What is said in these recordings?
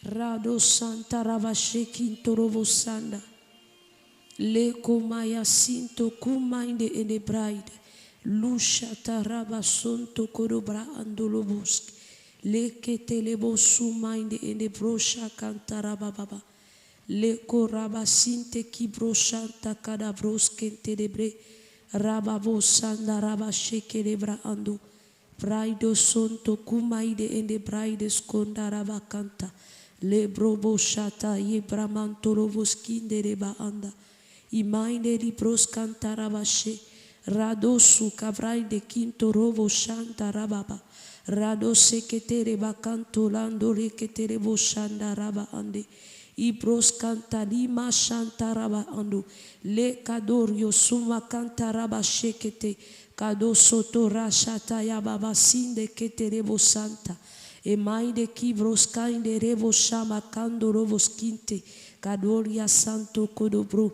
Rado Santa Rabashekin Torobo Sanda Le Komaya Sinto Kumainde ene Bride Lusha Taraba Sonto Korobra Andolobusk Le Ketelebo Sumainde ene Brosha Kantaraba Baba Le Koraba Sinte Kibrosanta Kadabroskente Debre Rababo Sanda Rabasheke Debra Ando Braido Sonto Kumaide ene Bride Skondaraba Kanta Le brobo shata ye bramantorovoskinde reba anda. Imainde di proskantarabashe. Radosu kavraide kinto rovo shanta rababa. Rado sekete reba kanto lando rekete rebo shanda raba ande. Ibros kanta lima shanta raba ando. Le kadorio suma kanta raba shekete. Kado soto rashata yababa sinde kete rebo santa. E maide kibros kainde revo shama kando rovos kinte kadoria santo kodobro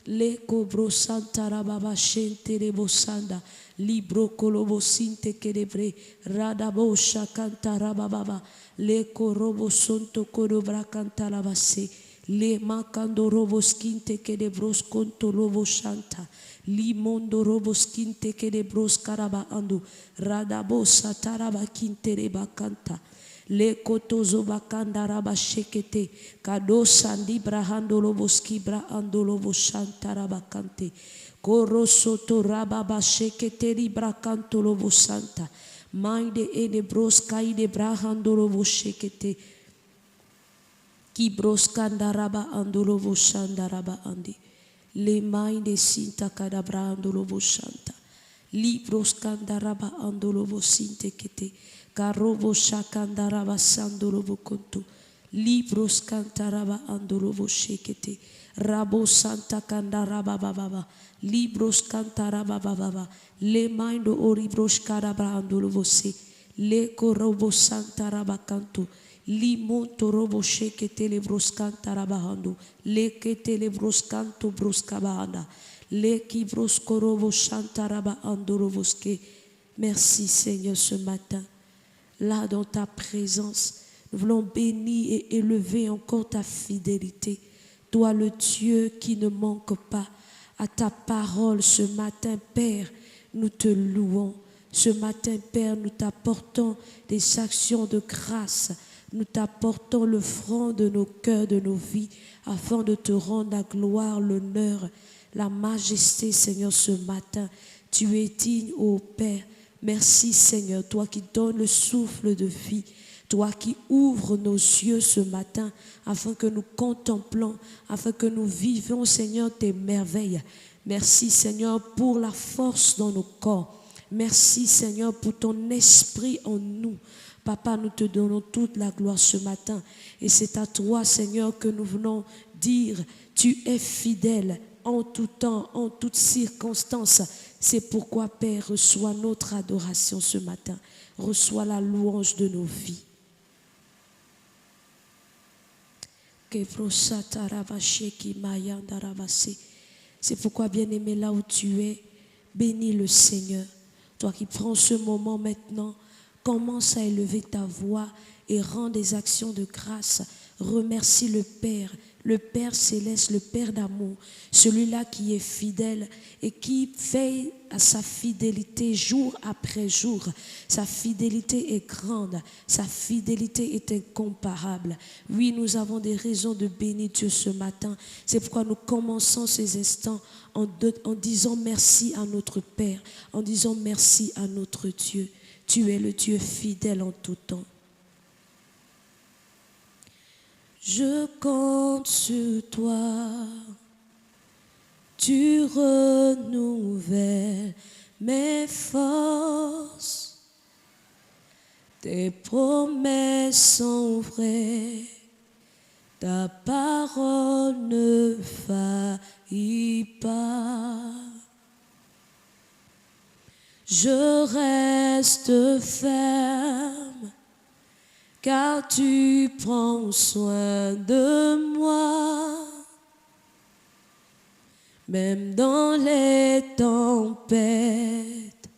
le kobro santa rababa shente revo sanda libro kolobo sinte kedebre radabo shakanta rababa le korobo sonto kodobra kanta lavase le makando rovos kinte kedebros konto rovo shanta limondo robos kinte kedebros karaba ando radabo sataraba kinte reba kanta le kotozo bakanda raba shekete kado sandi brahando loboski bra andolobo shanta raba kante koro soto raba ba shekete libra kanto lobo santa maide ede broska ide brahando lobo shekete ki broskanda raba andolobo shanda raba andi le maide sinta kada brahando lobo shanta li broskanda raba andolobo sinte kete Karobo shakandaraba sandorobo konto. Libros kantaraba andorobo shekete. Rabo santa kandaraba baba. Libros kantaraba baba. Le maindo oribros karaba andorobo se. Le korobo santaraba kanto. Li monto robo shekete le bros kantaraba hando. Le kete le bros kanto bros kabahanda. Le kibros korobo shantaraba andorobo ske. Merci Seigneur ce matin. Là dans ta présence, nous voulons bénir et élever encore ta fidélité. Toi le Dieu qui ne manque pas à ta parole ce matin, Père, nous te louons. Ce matin, Père, nous t'apportons des actions de grâce. Nous t'apportons le front de nos cœurs, de nos vies, afin de te rendre la gloire, l'honneur, la majesté, Seigneur, ce matin. Tu es digne, ô Père. Merci Seigneur, toi qui donnes le souffle de vie, toi qui ouvres nos yeux ce matin afin que nous contemplons, afin que nous vivions Seigneur tes merveilles. Merci Seigneur pour la force dans nos corps. Merci Seigneur pour ton esprit en nous. Papa, nous te donnons toute la gloire ce matin et c'est à toi Seigneur que nous venons dire, tu es fidèle en tout temps, en toutes circonstances. C'est pourquoi, Père, reçois notre adoration ce matin. Reçois la louange de nos vies. C'est pourquoi, bien-aimé, là où tu es, bénis le Seigneur. Toi qui prends ce moment maintenant, commence à élever ta voix et rends des actions de grâce. Remercie le Père céleste, le Père d'amour, celui-là qui est fidèle et qui veille à sa fidélité jour après jour. Sa fidélité est grande, sa fidélité est incomparable. Oui, nous avons des raisons de bénir Dieu ce matin. C'est pourquoi nous commençons ces instants en disant merci à notre Père, en disant merci à notre Dieu. Tu es le Dieu fidèle en tout temps. Je compte sur toi, tu renouvelles mes forces, tes promesses sont vraies, ta parole ne faillit pas. Je reste ferme, car tu prends soin de moi. Même dans les tempêtes,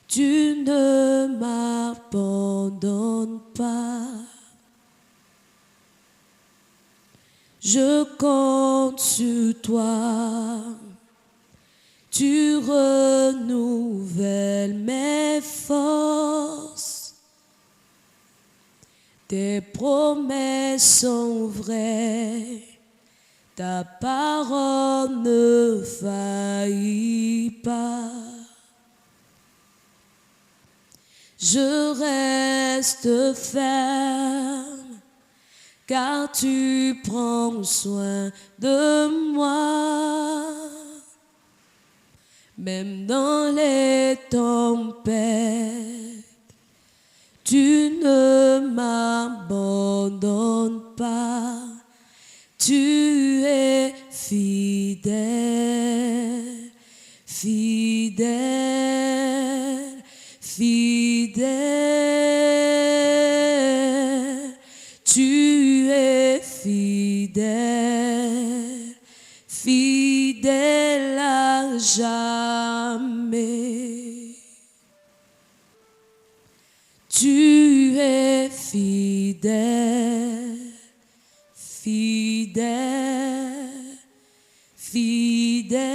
tu ne m'abandonnes pas. Je compte sur toi, tu renouvelles mes forces. Tes promesses sont vraies, ta parole ne faillit pas. Je reste ferme, car tu prends soin de moi. Même dans les tempêtes, tu ne m'abandonnes pas. Tu es fidèle, fidèle, fidèle. Tu es fidèle, fidèle à jamais. Tu es fidèle, fidèle, fidèle.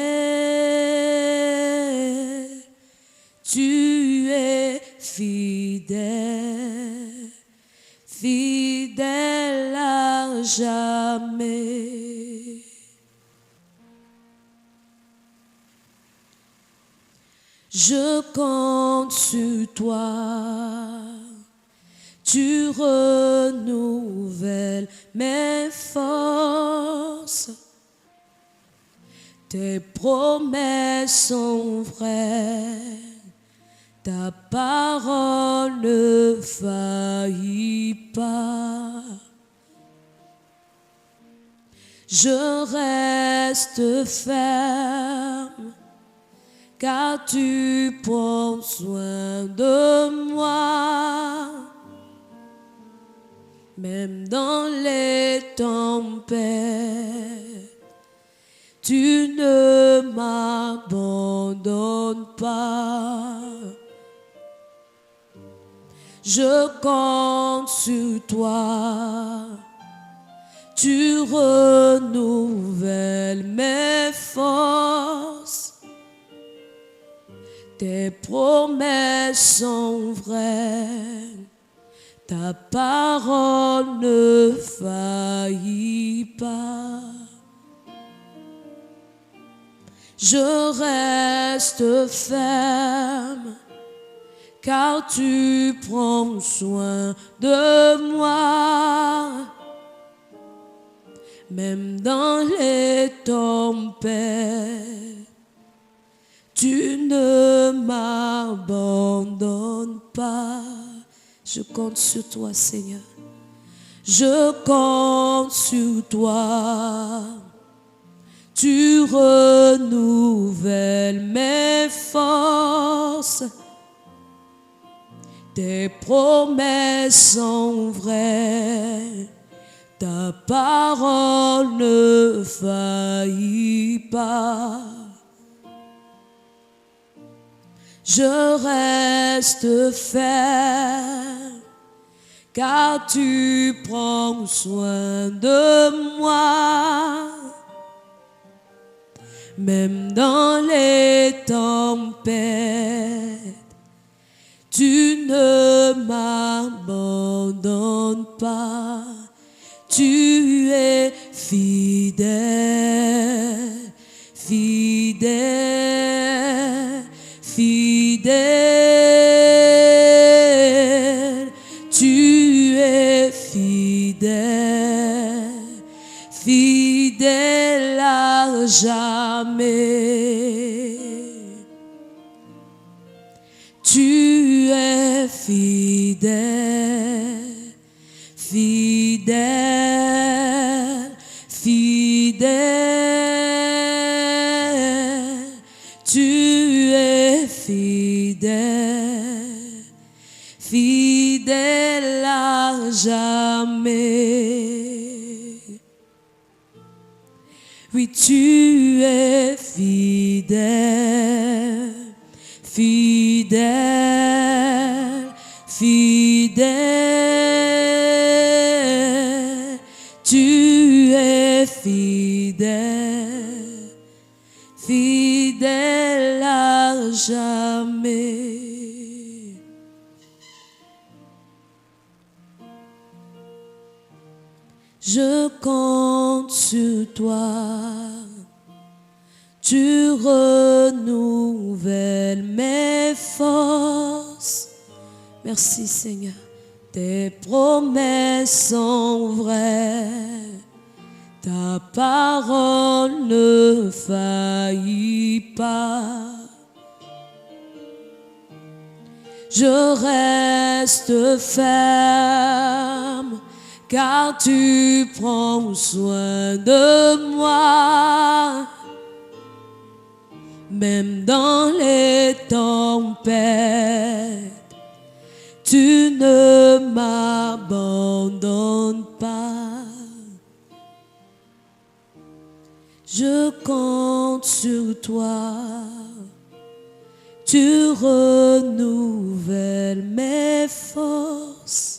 Tu es fidèle, fidèle à jamais. Je compte sur toi, tu renouvelles mes forces. Tes promesses sont vraies, ta parole ne faillit pas. Je reste ferme, car tu prends soin de moi. Même dans les tempêtes, tu ne m'abandonnes pas. Je compte sur toi, tu renouvelles mes forces. Tes promesses sont vraies, ta parole ne faillit pas. Je reste ferme, car tu prends soin de moi. Même dans les tempêtes, tu ne m'abandonnes pas. Je compte sur toi, Seigneur. Je compte sur toi. Tu renouvelles mes forces. Tes promesses sont vraies. Ta parole ne faillit pas. Je reste ferme, car tu prends soin de moi. Même dans les tempêtes, tu ne m'abandonnes pas. Tu es fidèle, fidèle, fidèle. Tu es fidèle, fidèle à jamais. Tu es fidèle, fidèle, fidèle, tu es fidèle, fidèle à jamais. Oui, tu es fidèle, fidèle, fidèle, tu es fidèle, fidèle à jamais. Je compte sur toi, tu renouvelles mes forces. Merci Seigneur, tes promesses sont vraies, ta parole ne faillit pas. Je reste ferme, car tu prends soin de moi. Même dans les tempêtes, tu ne m'abandonnes pas. Je compte sur toi, tu renouvelles mes forces.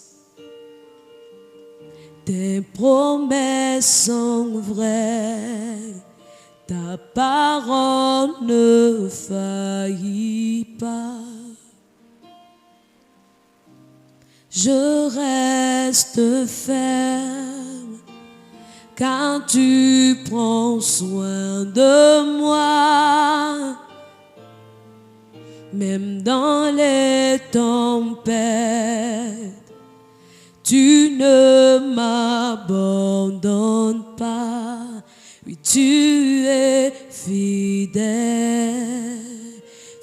Tes promesses sont vraies, ta parole ne faillit pas. Je reste ferme, car tu prends soin de moi. Même dans les tempêtes, tu ne m'abandonnes pas. Oui, tu es fidèle,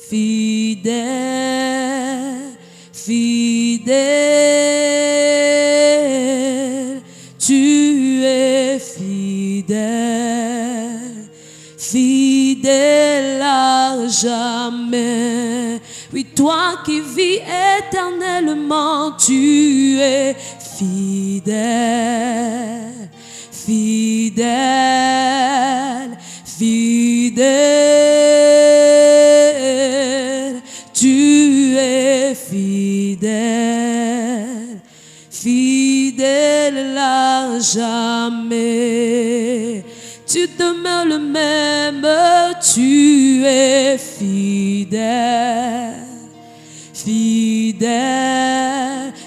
fidèle, fidèle. Tu es fidèle, fidèle à jamais. Oui, toi qui vis éternellement, tu es fidèle, fidèle, fidèle. Tu es fidèle, fidèle à jamais. Tu demeures le même, tu es fidèle, fidèle,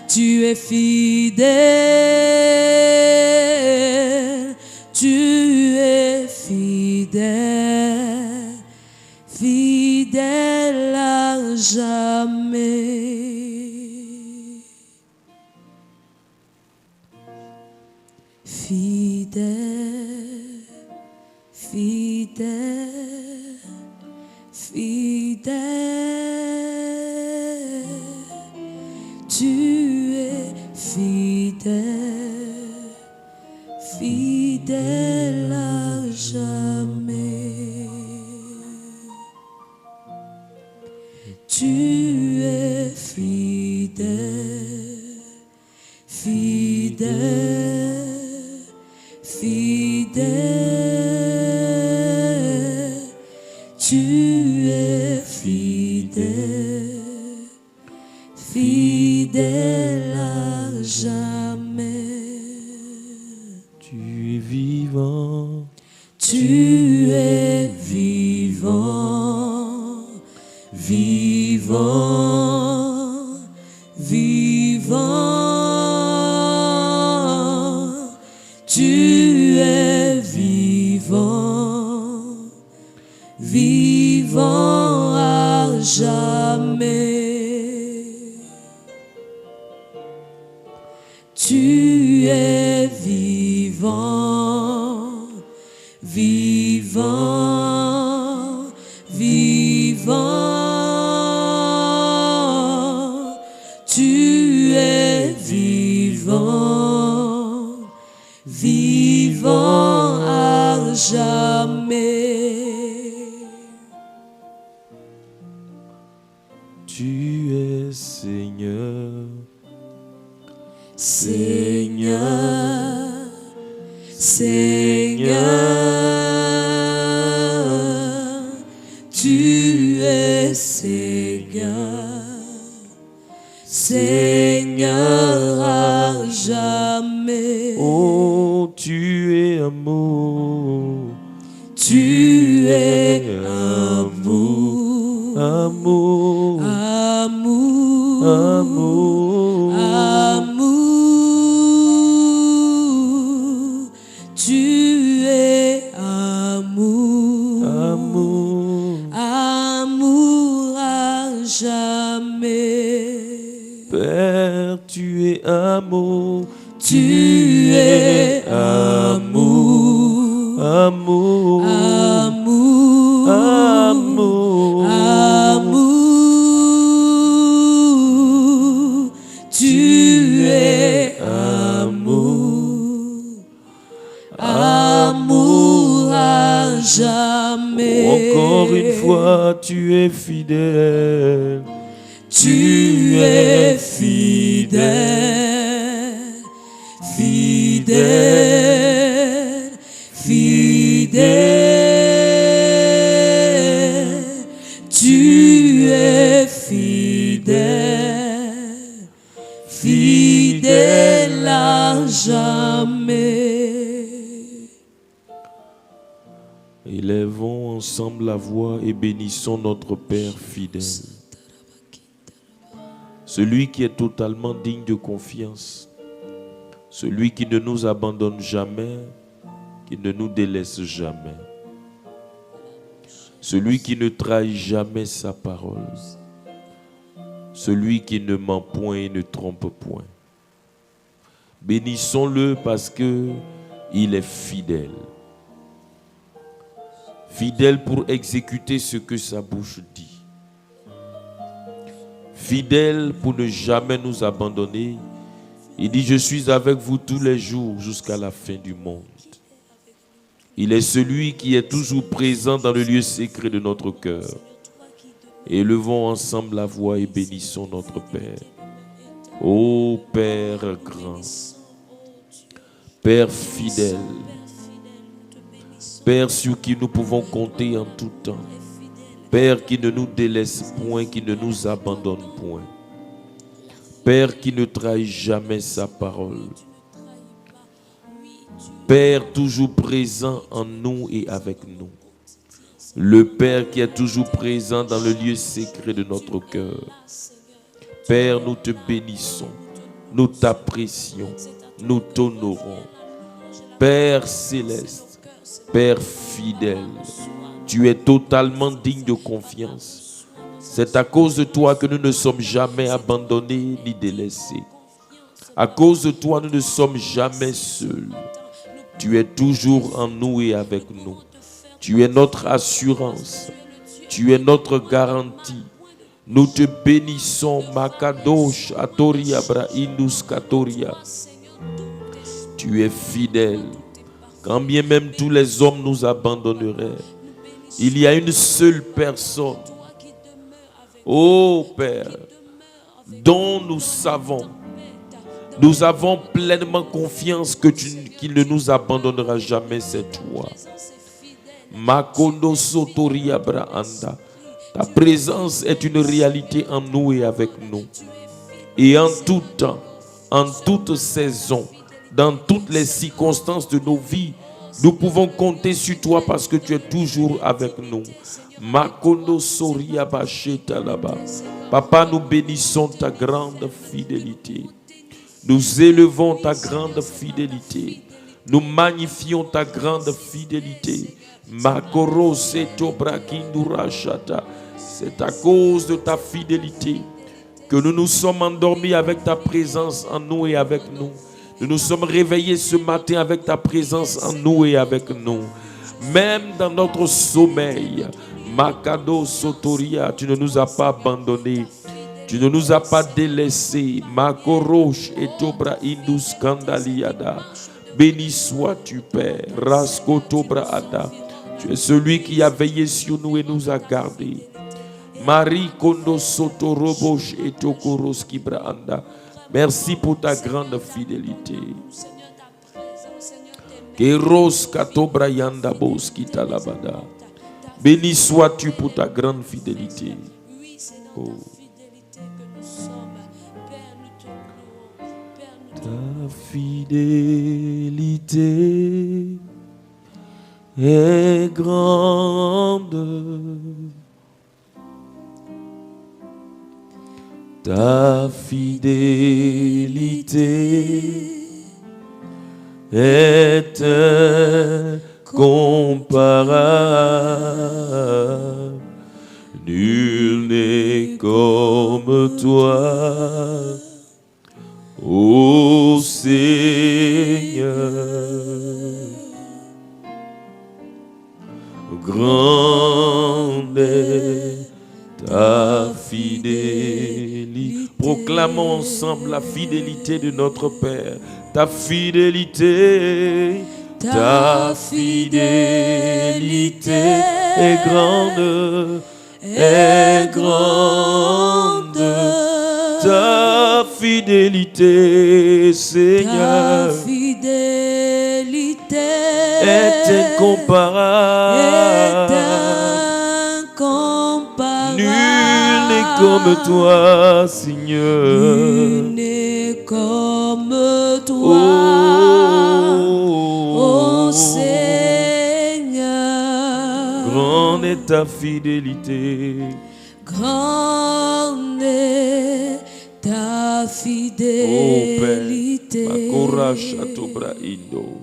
tu es fidèle, tu es fidèle, fidèle à jamais. Fidèle, fidèle, fidèle, tu es fidèle, fidèle à jamais. Tu es fidèle, fidèle, fidèle, tu es fidèle, fidèle à jamais. Tu es vivant, tu es vivant, vivant, vivant. Tu es vivant, vivant à jamais. Tu es vivant, vivant, vivant. Tu es vivant, vivant jamais. Tu es Seigneur, Seigneur, Seigneur, tu es Seigneur, Seigneur à jamais. oh tu es amour, Tu es amour, amour, amour, amour, amour. Tu es amour, amour, amour à jamais. Père, tu es amour, Tu es amour, amour, amour, amour, amour. Tu es amour, amour à jamais. Encore une fois, tu es fidèle. Tu es fidèle, fidèle, fidèle. Tu es fidèle, fidèle à jamais. Élevons ensemble la voix et bénissons notre Père fidèle. Celui qui est totalement digne de confiance. Celui qui ne nous abandonne jamais, qui ne nous délaisse jamais. Celui qui ne trahit jamais sa parole. Celui qui ne ment point et ne trompe point. Bénissons-le parce que il est fidèle. Fidèle pour exécuter ce que sa bouche dit. Fidèle pour ne jamais nous abandonner. Il dit, je suis avec vous tous les jours jusqu'à la fin du monde. Il est celui qui est toujours présent dans le lieu secret de notre cœur. Élevons ensemble la voix et bénissons notre Père. Ô Père grand, Père fidèle, Père sur qui nous pouvons compter en tout temps. Père qui ne nous délaisse point, qui ne nous abandonne point. Père qui ne trahit jamais sa parole. Père toujours présent en nous et avec nous. Le Père qui est toujours présent dans le lieu secret de notre cœur. Père, nous te bénissons, nous t'apprécions, nous t'honorons. Père céleste, Père fidèle, tu es totalement digne de confiance. C'est à cause de toi que nous ne sommes jamais abandonnés ni délaissés. À cause de toi, nous ne sommes jamais seuls. Tu es toujours en nous et avec nous. Tu es notre assurance. Tu es notre garantie. Nous te bénissons, Makadosh, Atoria, Braindus, Katoria. Tu es fidèle. Quand bien même tous les hommes nous abandonneraient, il y a une seule personne, ô Père, dont nous avons pleinement confiance qu'il ne nous abandonnera jamais, c'est toi. Makondo Sotoria Braanda. Ta présence est une réalité en nous et avec nous. Et en tout temps, en toute saison, dans toutes les circonstances de nos vies, nous pouvons compter sur toi parce que tu es toujours avec nous. Makondo Soria Bacheta là-bas. Papa, nous bénissons ta grande fidélité. Nous élevons ta grande fidélité. Nous magnifions ta grande fidélité. Makoro Seto Brakindura Shata. C'est à cause de ta fidélité que nous nous sommes endormis avec ta présence en nous et avec nous. Nous nous sommes réveillés ce matin avec ta présence en nous et avec nous. Même dans notre sommeil, Makado Sotoria, tu ne nous as pas abandonnés. Tu ne nous as pas délaissés. Makorosh et Tobra Indus Kandaliada. Béni sois-tu, Père. Raskoto Braada. Tu es celui qui a veillé sur nous et nous a gardés. Marie Kondo Soto Robosh et Tokoroski Braanda. Merci pour ta grande fidélité. Keros Kato Brayanda Boski Talabada. Béni sois-tu pour ta grande fidélité. Oh. Ta fidélité est grande. Ta fidélité est incomparable. Nul n'est comme toi, ô Seigneur. Grande est ta fidélité. Proclamons ensemble la fidélité de notre Père. Ta fidélité, ta fidélité est grande, est grande. Ta fidélité, Seigneur, Ta fidélité est incomparable. Nul n'est comme toi, Seigneur. Nul n'est comme toi, ô Seigneur. Grande est ta fidélité. Grande est ta fidélité. Makora Chatobra Indo.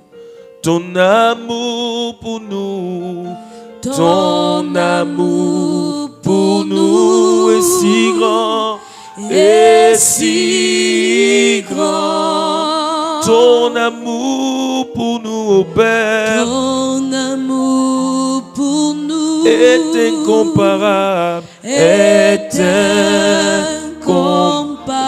Ton amour pour nous, ton amour pour nous est si grand, est si grand. Ton amour pour nous, ô Père, Ton amour pour nous est incomparable, est incomparable.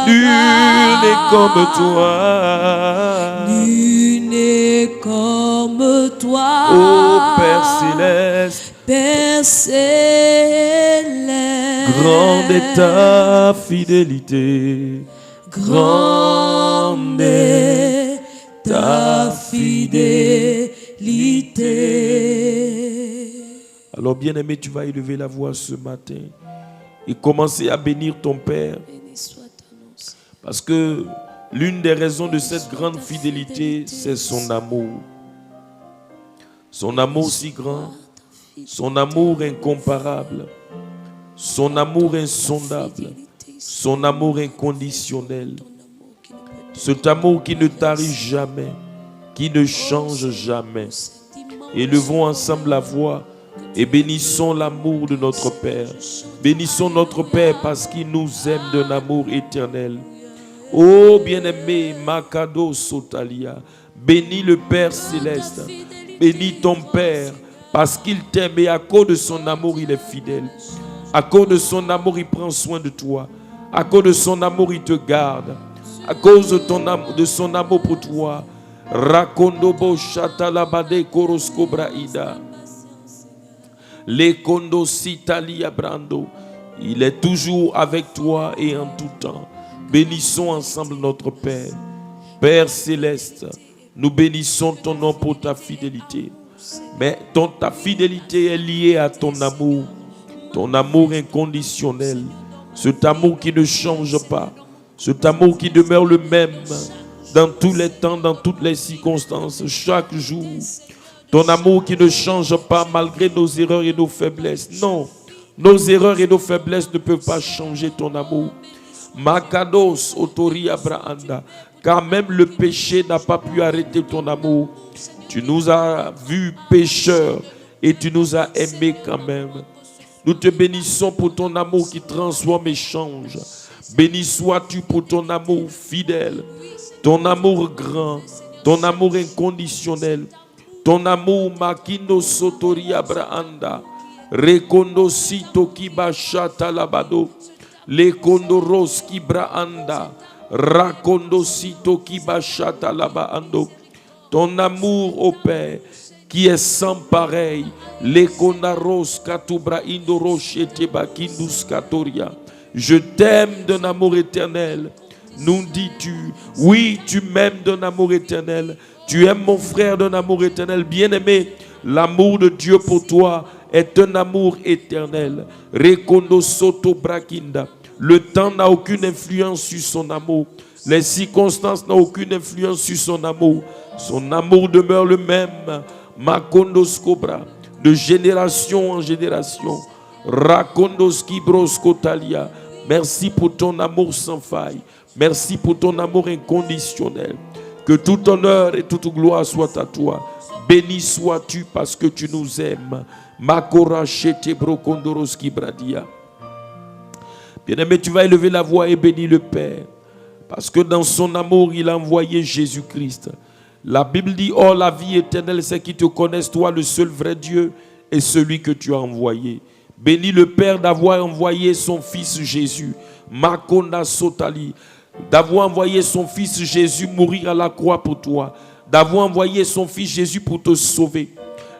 Nul n'est comme toi, Nul n'est comme toi, ô Père céleste. Père céleste. Grande est ta fidélité, Grande est ta fidélité. Alors bien-aimé, tu vas élever la voix ce matin et commencer à bénir ton Père. Béni soit ton nom, Seigneur. Parce que l'une des raisons de cette grande fidélité, c'est son amour. Son amour si grand, son amour incomparable, son amour insondable, son amour inconditionnel. Cet amour qui ne tarit jamais, qui ne change jamais. Élevons ensemble la voix et bénissons l'amour de notre Père. Bénissons notre Père parce qu'il nous aime d'un amour éternel. Oh bien-aimé, Makado Sotalia, bénis le Père céleste. Bénis ton Père parce qu'il t'aime et à cause de son amour, il est fidèle. À cause de son amour, il prend soin de toi. À cause de son amour, il te garde. À cause de son amour pour toi. Rakondobo Shatalabade Korosko Braida. Lekondo Sitalia Brando. Il est toujours avec toi et en tout temps. Bénissons ensemble notre Père. Père céleste, nous bénissons ton nom pour ta fidélité. Mais ta fidélité est liée à ton amour inconditionnel. Cet amour qui ne change pas. Cet amour qui demeure le même dans tous les temps, dans toutes les circonstances, chaque jour. Ton amour qui ne change pas malgré nos erreurs et nos faiblesses. Non, nos erreurs et nos faiblesses ne peuvent pas changer ton amour. Makados Otori Abrahanda. Car même le péché n'a pas pu arrêter ton amour. Tu nous as vus pécheurs et tu nous as aimés quand même. Nous te bénissons pour ton amour qui transforme et change. Béni sois-tu pour ton amour fidèle, ton amour grand, ton amour inconditionnel, ton amour Makindo Sotori Abrahanda, Rekondo Sito Kibashata Labado, Lekondo Roski Brahanda, Rakondo Sito Kibashata Labando. ton amour, ô Père, qui est sans pareil. Lekonaros katubra indorosh eteba kindus katoria. Je t'aime d'un amour éternel. Nous dis-tu, oui, tu m'aimes d'un amour éternel. Tu aimes mon frère d'un amour éternel. Bien-aimé, l'amour de Dieu pour toi est un amour éternel. Rekondo soto brakinda. Le temps n'a aucune influence sur son amour. Les circonstances n'ont aucune influence sur son amour. Son amour demeure le même. Makondos cobra. De génération en génération. Rakondos kibros kotalia. Merci pour ton amour sans faille. Merci pour ton amour inconditionnel. Que tout honneur et toute gloire soit à toi. Béni sois-tu parce que tu nous aimes. Makora shete brokondoros kibradia. Bien-aimé, tu vas élever la voix et bénir le Père. Parce que dans son amour, il a envoyé Jésus-Christ. La Bible dit, oh, la vie éternelle, c'est qu'ils te connaissent, toi, le seul vrai Dieu, et celui que tu as envoyé. Bénis le Père d'avoir envoyé son Fils Jésus. Makonda Sotali. D'avoir envoyé son Fils Jésus mourir à la croix pour toi. D'avoir envoyé son Fils Jésus pour te sauver.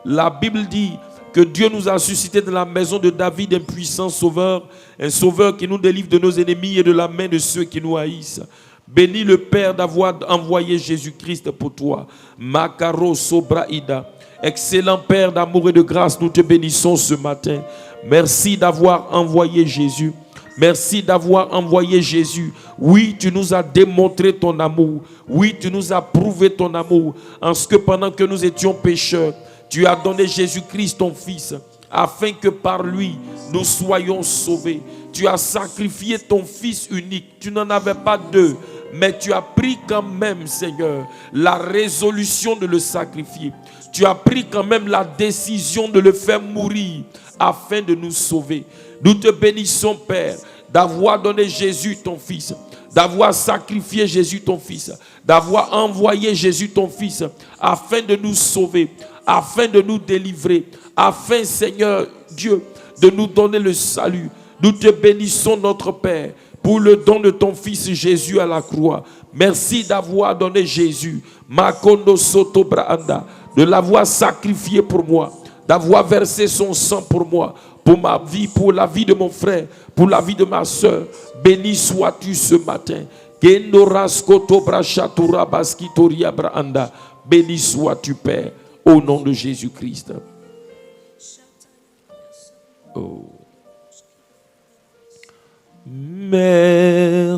La Bible dit que Dieu nous a suscité dans la maison de David un puissant sauveur. Un sauveur qui nous délivre de nos ennemis et de la main de ceux qui nous haïssent. Bénis le Père d'avoir envoyé Jésus-Christ pour toi. Makaro Sobraïda. Excellent Père d'amour et de grâce, nous te bénissons ce matin. Merci d'avoir envoyé Jésus. Merci d'avoir envoyé Jésus. Oui, tu nous as démontré ton amour. Oui, tu nous as prouvé ton amour. En ce que pendant que nous étions pécheurs, tu as donné Jésus-Christ ton Fils, afin que par lui, nous soyons sauvés. Tu as sacrifié ton Fils unique. Tu n'en avais pas deux. Mais tu as pris quand même, Seigneur, la résolution de le sacrifier. Tu as pris quand même la décision de le faire mourir afin de nous sauver. Nous te bénissons, Père, d'avoir donné Jésus ton Fils, d'avoir sacrifié Jésus ton Fils, d'avoir envoyé Jésus ton Fils afin de nous sauver, afin de nous délivrer, afin, Seigneur Dieu, de nous donner le salut. Nous te bénissons, notre Père, pour le don de ton Fils Jésus à la croix. Merci d'avoir donné Jésus, Makondo Soto Branda, de l'avoir sacrifié pour moi, d'avoir versé son sang pour moi, pour ma vie, pour la vie de mon frère, pour la vie de ma soeur. Béni sois-tu ce matin. Béni sois-tu, Père, au nom de Jésus-Christ. Oh. Merci,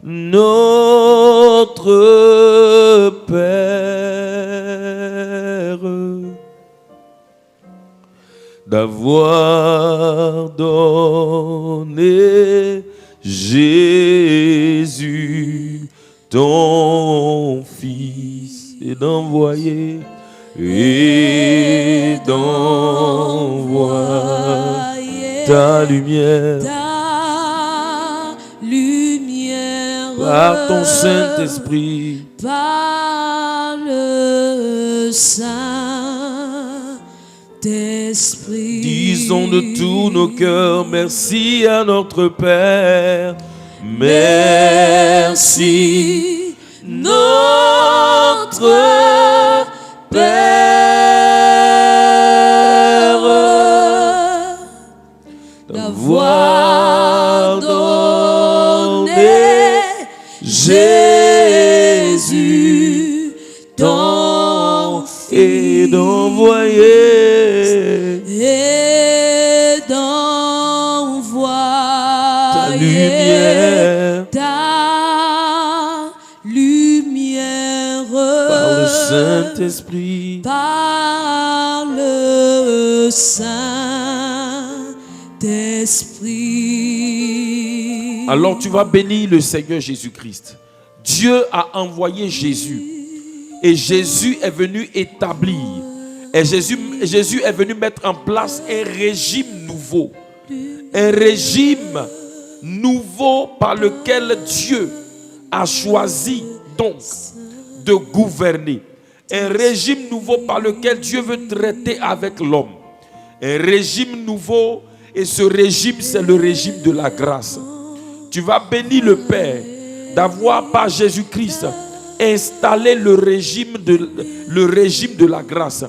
notre Père, d'avoir donné Jésus, ton Fils, et d'envoyer ta lumière. Par ton Saint-Esprit, par le Saint-Esprit. Disons de tous nos cœurs merci à notre Père. Merci, notre Père, d'avoir donné Jésus, ton Fils, et d'envoyer ta lumière par le Saint-Esprit, par le Saint-Esprit. Alors tu vas bénir le Seigneur Jésus-Christ. Dieu a envoyé Jésus et Jésus est venu établir, et Jésus est venu mettre en place un régime nouveau. Un régime nouveau par lequel Dieu a choisi donc de gouverner. Un régime nouveau par lequel Dieu veut traiter avec l'homme. Un régime nouveau, et ce régime, c'est le régime de la grâce. Tu vas bénir le Père d'avoir par Jésus-Christ installer le régime de la grâce.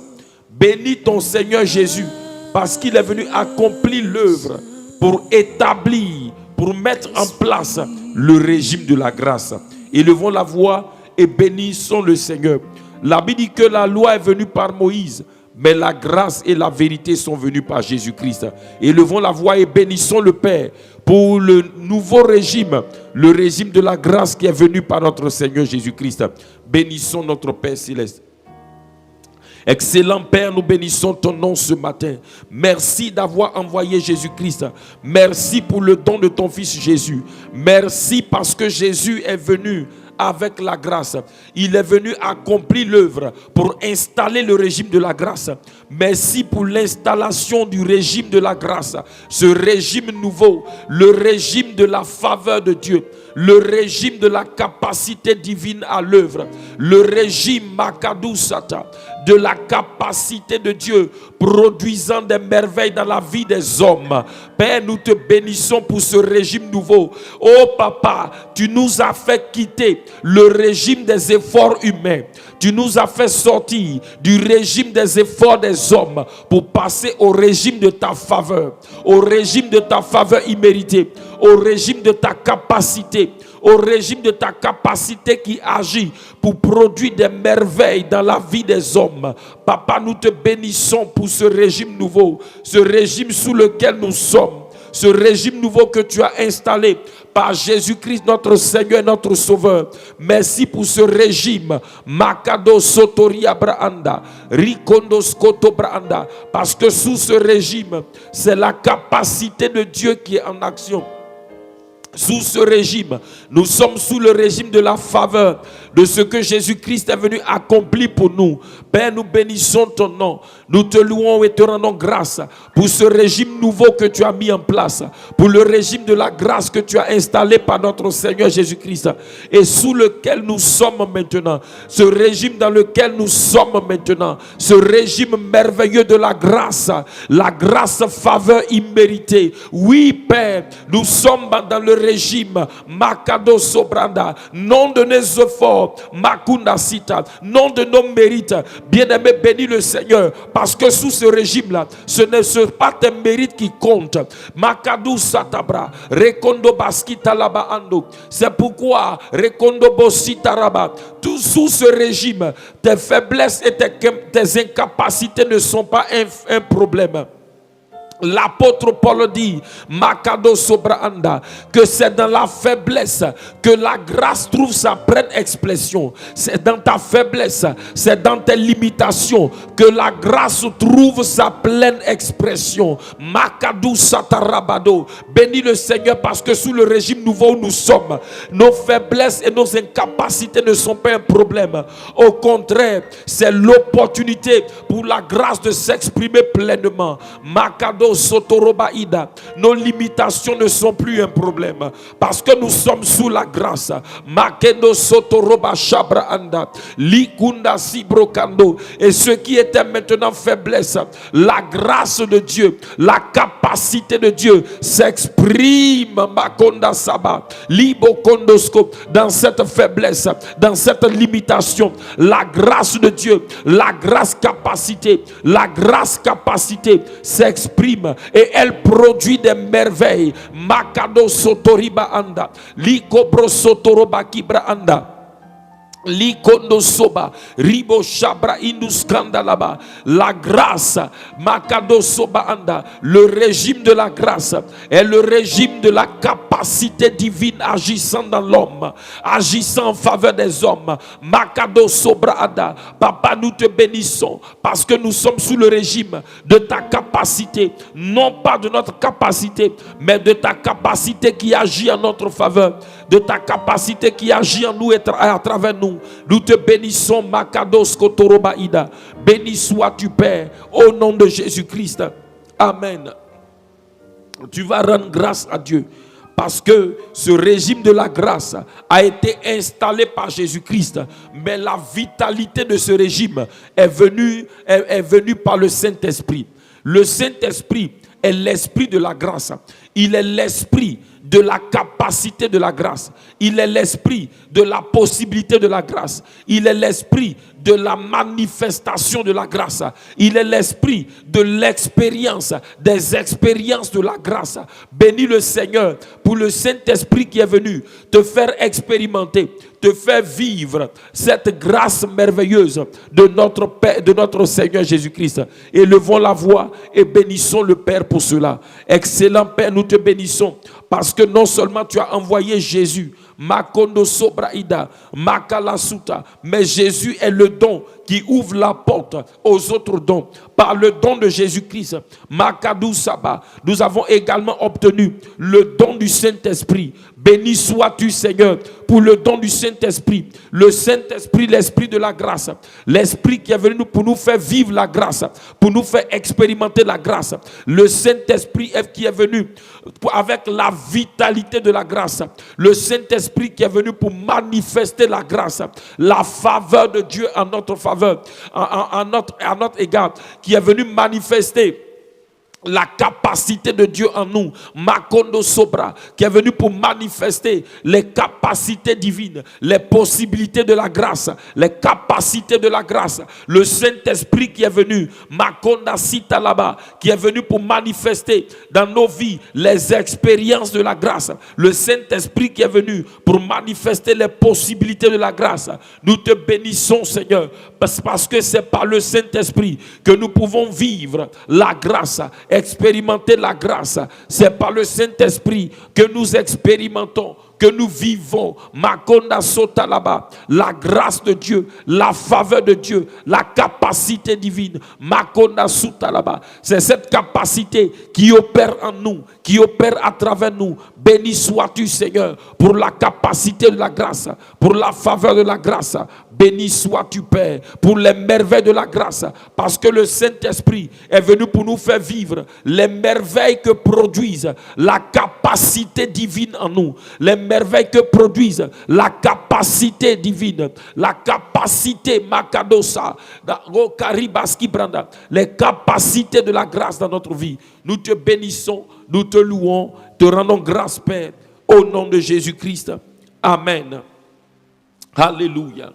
Bénis ton Seigneur Jésus, parce qu'il est venu accomplir l'œuvre pour établir, pour mettre en place le régime de la grâce. Élevons la voix et bénissons le Seigneur. La Bible dit que la loi est venue par Moïse, mais la grâce et la vérité sont venues par Jésus-Christ. Élevons la voix et bénissons le Père pour le nouveau régime, le régime de la grâce qui est venu par notre Seigneur Jésus-Christ. Bénissons notre Père céleste. Excellent Père, nous bénissons ton nom ce matin. Merci d'avoir envoyé Jésus-Christ. Merci pour le don de ton Fils Jésus. Merci parce que Jésus est venu avec la grâce. Il est venu accomplir l'œuvre pour installer le régime de la grâce. Merci pour l'installation du régime de la grâce. Ce régime nouveau, le régime de la faveur de Dieu, le régime de la capacité divine à l'œuvre, le régime Makadou Sata, de la capacité de Dieu produisant des merveilles dans la vie des hommes. Père, nous te bénissons pour ce régime nouveau. Oh Papa, tu nous as fait quitter le régime des efforts humains. Tu nous as fait sortir du régime des efforts des hommes pour passer au régime de ta faveur, au régime de ta faveur imméritée, au régime de ta capacité, au régime de ta capacité qui agit pour produire des merveilles dans la vie des hommes. Papa, nous te bénissons pour ce régime nouveau, ce régime sous lequel nous sommes, ce régime nouveau que tu as installé par Jésus-Christ, notre Seigneur et notre Sauveur. Merci pour ce régime. Makado Sotoria Braanda, Rikondo Skoto Braanda. Parce que sous ce régime, c'est la capacité de Dieu qui est en action. Sous ce régime, nous sommes sous le régime de la faveur, de ce que Jésus-Christ est venu accomplir pour nous. Père, nous bénissons ton nom. Nous te louons et te rendons grâce pour ce régime nouveau que tu as mis en place, pour le régime de la grâce que tu as installé par notre Seigneur Jésus-Christ et sous lequel nous sommes maintenant. Ce régime dans lequel nous sommes maintenant, ce régime merveilleux de la grâce faveur imméritée. Oui, Père, nous sommes dans le régime Makado Sobranda, non de nos efforts, Makunda Sita, non de nos mérites. Bien-aimé, bénis le Seigneur, parce que sous ce régime-là, ce n'est pas tes mérites qui comptent. Makado Satabra, Rekondo Baskita Laba Ando. C'est pourquoi Rekondo Bosita Raba, tout sous ce régime, tes faiblesses et tes incapacités ne sont pas un problème. L'apôtre Paul dit, Makado Sobraanda, que c'est dans la faiblesse que la grâce trouve sa pleine expression. C'est dans ta faiblesse, c'est dans tes limitations que la grâce trouve sa pleine expression. Makado Satarabado, bénis le Seigneur parce que sous le régime nouveau où nous sommes, nos faiblesses et nos incapacités ne sont pas un problème. Au contraire, c'est l'opportunité pour la grâce de s'exprimer pleinement. Makado Sotorobaïda, nos limitations ne sont plus un problème parce que nous sommes sous la grâce. Makendo Sotoroba Shabraanda, Likunda Sibrokando, et ce qui était maintenant faiblesse, la grâce de Dieu, la capacité de Dieu s'exprime Makonda Saba, Libo Kondosko, dans cette faiblesse, dans cette limitation. La grâce de Dieu, la grâce capacité s'exprime et elle produit des merveilles. Makado Sotoriba Anda, Likobro Sotoroba Kibra Anda, Likondo Soba, Ribo Shabra Indus Kandalaba. La grâce, Makado Soba Anda, le régime de la grâce est le régime de la capacité divine agissant dans l'homme, agissant en faveur des hommes. Makado Sobra Anda. Papa, nous te bénissons parce que nous sommes sous le régime de ta capacité, non pas de notre capacité, mais de ta capacité qui agit en notre faveur, de ta capacité qui agit en nous et à travers nous. Nous te bénissons, Makados Kotorobaïda. Béni sois-tu, Père, au nom de Jésus-Christ. Amen. Tu vas rendre grâce à Dieu parce que ce régime de la grâce a été installé par Jésus-Christ. Mais la vitalité de ce régime est venue par le Saint-Esprit. Le Saint-Esprit est l'esprit de la grâce. Il est l'esprit de la capacité de la grâce. Il est l'esprit de la possibilité de la grâce. Il est l'esprit de la manifestation de la grâce. Il est l'esprit de l'expérience, des expériences de la grâce. Bénis le Seigneur pour le Saint-Esprit qui est venu te faire expérimenter, te faire vivre cette grâce merveilleuse de notre Père, de notre Seigneur Jésus-Christ. Élevons la voix et bénissons le Père pour cela. Excellent Père, nous te bénissons parce que non seulement tu as envoyé Jésus, Makondo Sobraïda, Makalasuta, mais Jésus est le don qui ouvre la porte aux autres dons. Par le don de Jésus-Christ, Makadou Saba, nous avons également obtenu le don du Saint-Esprit. Béni sois-tu, Seigneur, pour le don du Saint-Esprit. Le Saint-Esprit, l'Esprit de la grâce. L'Esprit qui est venu pour nous faire vivre la grâce, pour nous faire expérimenter la grâce. Le Saint-Esprit qui est venu avec la vitalité de la grâce. Le Saint-Esprit qui est venu pour manifester la grâce, la faveur de Dieu en notre faveur, à notre égard, qui est venu manifester la capacité de Dieu en nous, Makondo Sobra, qui est venu pour manifester les capacités divines, les possibilités de la grâce, les capacités de la grâce. Le Saint-Esprit qui est venu, Makonda Sita là-bas, qui est venu pour manifester dans nos vies les expériences de la grâce. Le Saint-Esprit qui est venu pour manifester les possibilités de la grâce. Nous te bénissons, Seigneur, parce que c'est par le Saint-Esprit que nous pouvons vivre la grâce, expérimenter la grâce. C'est par le Saint-Esprit que nous expérimentons, que nous vivons Makonda Sota là-bas, la grâce de Dieu, la faveur de Dieu, la capacité divine. Makonda Sota là-bas. C'est cette capacité qui opère en nous, qui opère à travers nous. Béni sois-tu, Seigneur, pour la capacité de la grâce, pour la faveur de la grâce. Béni sois-tu, Père, pour les merveilles de la grâce, parce que le Saint-Esprit est venu pour nous faire vivre les merveilles que produisent la capacité divine en nous, les merveilles que produisent la capacité divine, la capacité Makadosa, les capacités de la grâce dans notre vie. Nous te bénissons, nous te louons, te rendons grâce, Père, au nom de Jésus-Christ. Amen. Alléluia.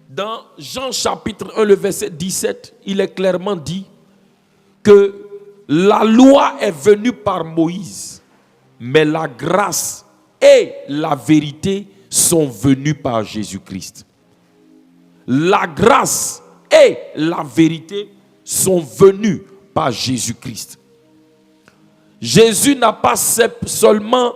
Dans Jean chapitre 1, le verset 17, il est clairement dit que la loi est venue par Moïse, mais la grâce et la vérité sont venues par Jésus-Christ. La grâce et la vérité sont venues par Jésus-Christ. Jésus n'a pas seulement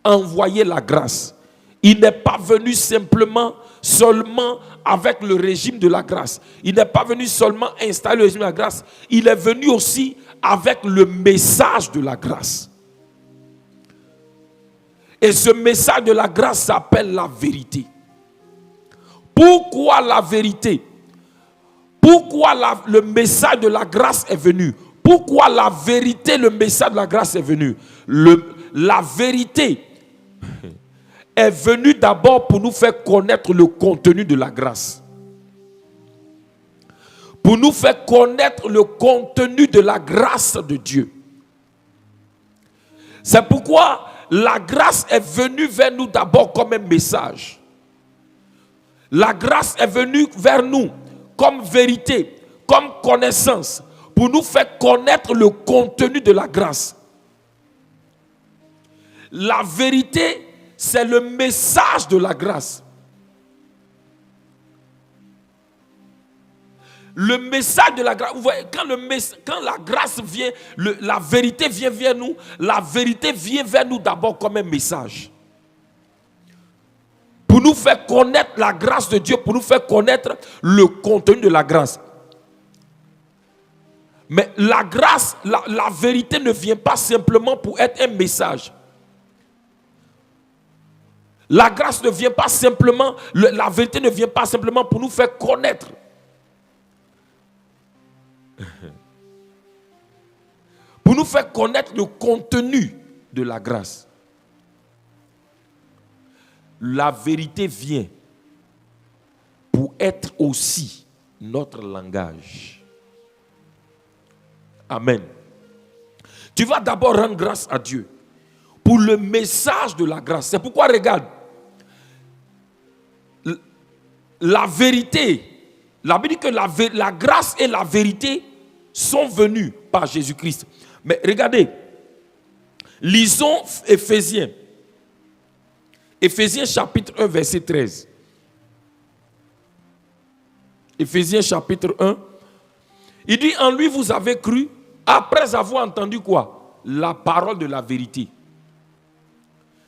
envoyé la grâce. Il n'est pas venu seulement avec le régime de la grâce. Il n'est pas venu seulement installer le régime de la grâce. Il est venu aussi avec le message de la grâce. Et ce message de la grâce s'appelle la vérité. Pourquoi la vérité? Pourquoi le message de la grâce est venu? Pourquoi la vérité, le message de la grâce est venu? La vérité est venu d'abord pour nous faire connaître le contenu de la grâce. Pour nous faire connaître le contenu de la grâce de Dieu. C'est pourquoi la grâce est venue vers nous d'abord comme un message. La grâce est venue vers nous comme vérité, comme connaissance, pour nous faire connaître le contenu de la grâce. La vérité, c'est le message de la grâce. Le message de la grâce, vous voyez, quand la grâce vient, la vérité vient vers nous, la vérité vient vers nous d'abord comme un message. Pour nous faire connaître la grâce de Dieu, pour nous faire connaître le contenu de la grâce. Mais la grâce, la vérité ne vient pas simplement pour être un message. La grâce ne vient pas simplement, la vérité ne vient pas simplement pour nous faire connaître. Pour nous faire connaître le contenu de la grâce. La vérité vient pour être aussi notre langage. Amen. Tu vas d'abord rendre grâce à Dieu pour le message de la grâce. C'est pourquoi, regarde, la vérité, la Bible dit que la grâce et la vérité sont venues par Jésus-Christ. Mais regardez, lisons Éphésiens. Éphésiens chapitre 1, verset 13. Éphésiens chapitre 1. Il dit, en lui vous avez cru, après avoir entendu quoi? La parole de la vérité.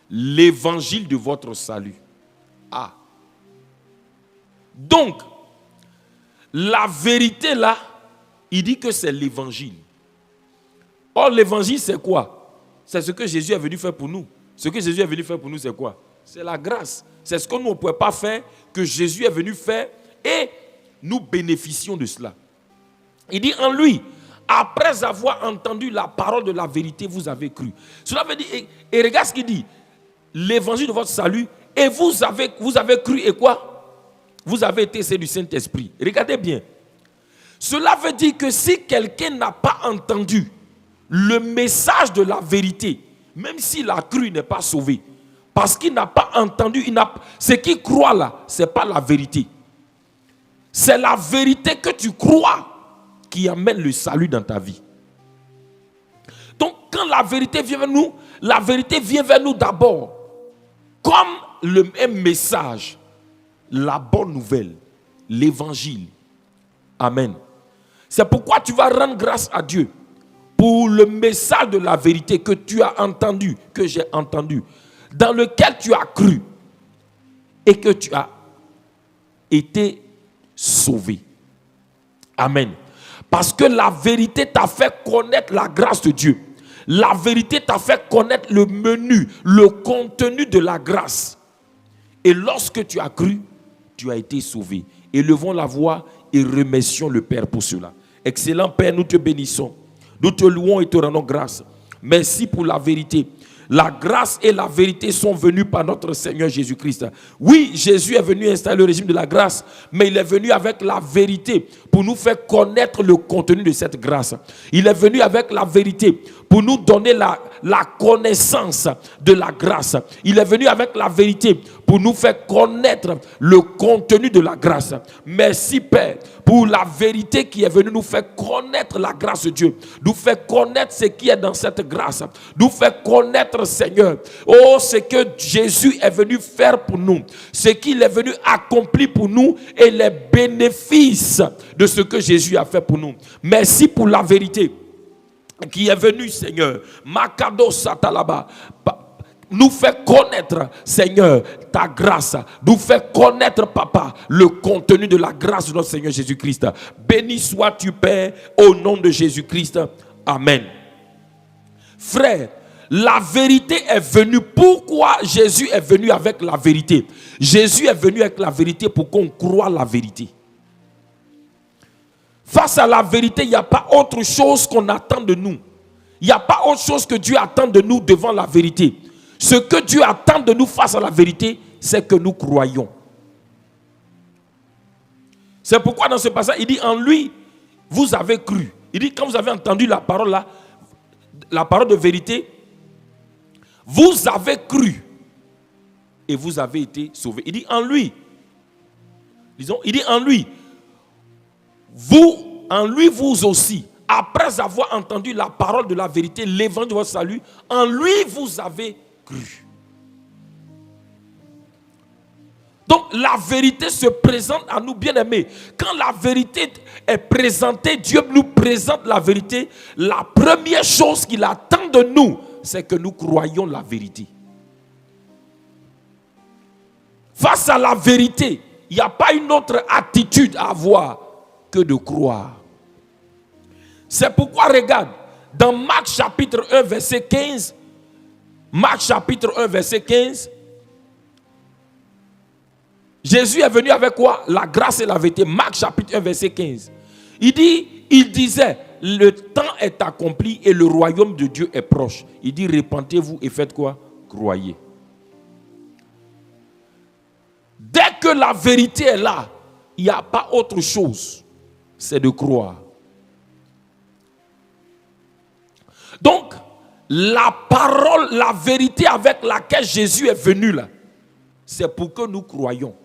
L'évangile de votre salut. Ah. Donc, la vérité là, il dit que c'est l'évangile. Or, l'évangile c'est quoi? C'est ce que Jésus est venu faire pour nous. Ce que Jésus est venu faire pour nous, c'est quoi? C'est la grâce. C'est ce que nous ne pouvons pas faire, que Jésus est venu faire, et nous bénéficions de cela. Il dit en lui, après avoir entendu la parole de la vérité, vous avez cru. Cela veut dire, et regarde ce qu'il dit, l'évangile de votre salut, et vous avez cru et quoi? Vous avez été saints du Saint-Esprit. Regardez bien. Cela veut dire que si quelqu'un n'a pas entendu le message de la vérité, même s'il a cru, il n'est pas sauvé. Parce qu'il n'a pas entendu, ce qu'il croit là, ce n'est pas la vérité. C'est la vérité que tu crois qui amène le salut dans ta vie. Donc quand la vérité vient vers nous, la vérité vient vers nous d'abord comme le même message, la bonne nouvelle, l'évangile. Amen. C'est pourquoi tu vas rendre grâce à Dieu pour le message de la vérité que tu as entendu, que j'ai entendu, dans lequel tu as cru et que tu as été sauvé. Amen. Parce que la vérité t'a fait connaître la grâce de Dieu. La vérité t'a fait connaître le menu, le contenu de la grâce. Et lorsque tu as cru, tu as été sauvé. Élevons la voix et remercions le Père pour cela. Excellent Père, nous te bénissons. Nous te louons et te rendons grâce. Merci pour la vérité. La grâce et la vérité sont venues par notre Seigneur Jésus-Christ. Oui, Jésus est venu installer le régime de la grâce, mais il est venu avec la vérité pour nous faire connaître le contenu de cette grâce. Il est venu avec la vérité pour nous donner la connaissance de la grâce. Il est venu avec la vérité pour nous faire connaître le contenu de la grâce. Merci Père pour la vérité qui est venue nous faire connaître la grâce de Dieu. Nous faire connaître ce qui est dans cette grâce. Nous faire connaître, Seigneur, oh, ce que Jésus est venu faire pour nous. Ce qu'il est venu accomplir pour nous et les bénéfices de ce que Jésus a fait pour nous. Merci pour la vérité qui est venue, Seigneur. Makado Satalaba. Nous fait connaître, Seigneur, ta grâce. Nous fait connaître, Papa, le contenu de la grâce de notre Seigneur Jésus-Christ. Béni sois-tu, Père, au nom de Jésus-Christ. Amen. Frère, la vérité est venue. Pourquoi Jésus est venu avec la vérité? Jésus est venu avec la vérité pour qu'on croie la vérité. Face à la vérité, il n'y a pas autre chose qu'on attend de nous. Il n'y a pas autre chose que Dieu attend de nous devant la vérité. Ce que Dieu attend de nous face à la vérité, c'est que nous croyons. C'est pourquoi dans ce passage, il dit en lui, vous avez cru. Il dit quand vous avez entendu la parole là, la parole de vérité, vous avez cru et vous avez été sauvés. Il dit en lui, disons, il dit en lui, vous aussi, après avoir entendu la parole de la vérité, l'évangile de votre salut, en lui vous avez cru. Donc la vérité se présente à nous, bien-aimés. Quand la vérité est présentée, Dieu nous présente la vérité. La première chose qu'il attend de nous, c'est que nous croyons la vérité. Face à la vérité, il n'y a pas une autre attitude à avoir que de croire. C'est pourquoi, regarde, dans Marc chapitre 1, verset 15, Marc chapitre 1, verset 15, Jésus est venu avec quoi? La grâce et la vérité. Marc chapitre 1, verset 15. Il disait, le temps est accompli et le royaume de Dieu est proche. Il dit, repentez-vous et faites quoi? Croyez. Dès que la vérité est là, il n'y a pas autre chose, c'est de croire. la parole, la vérité avec laquelle Jésus est venu là, c'est pour que nous croyions.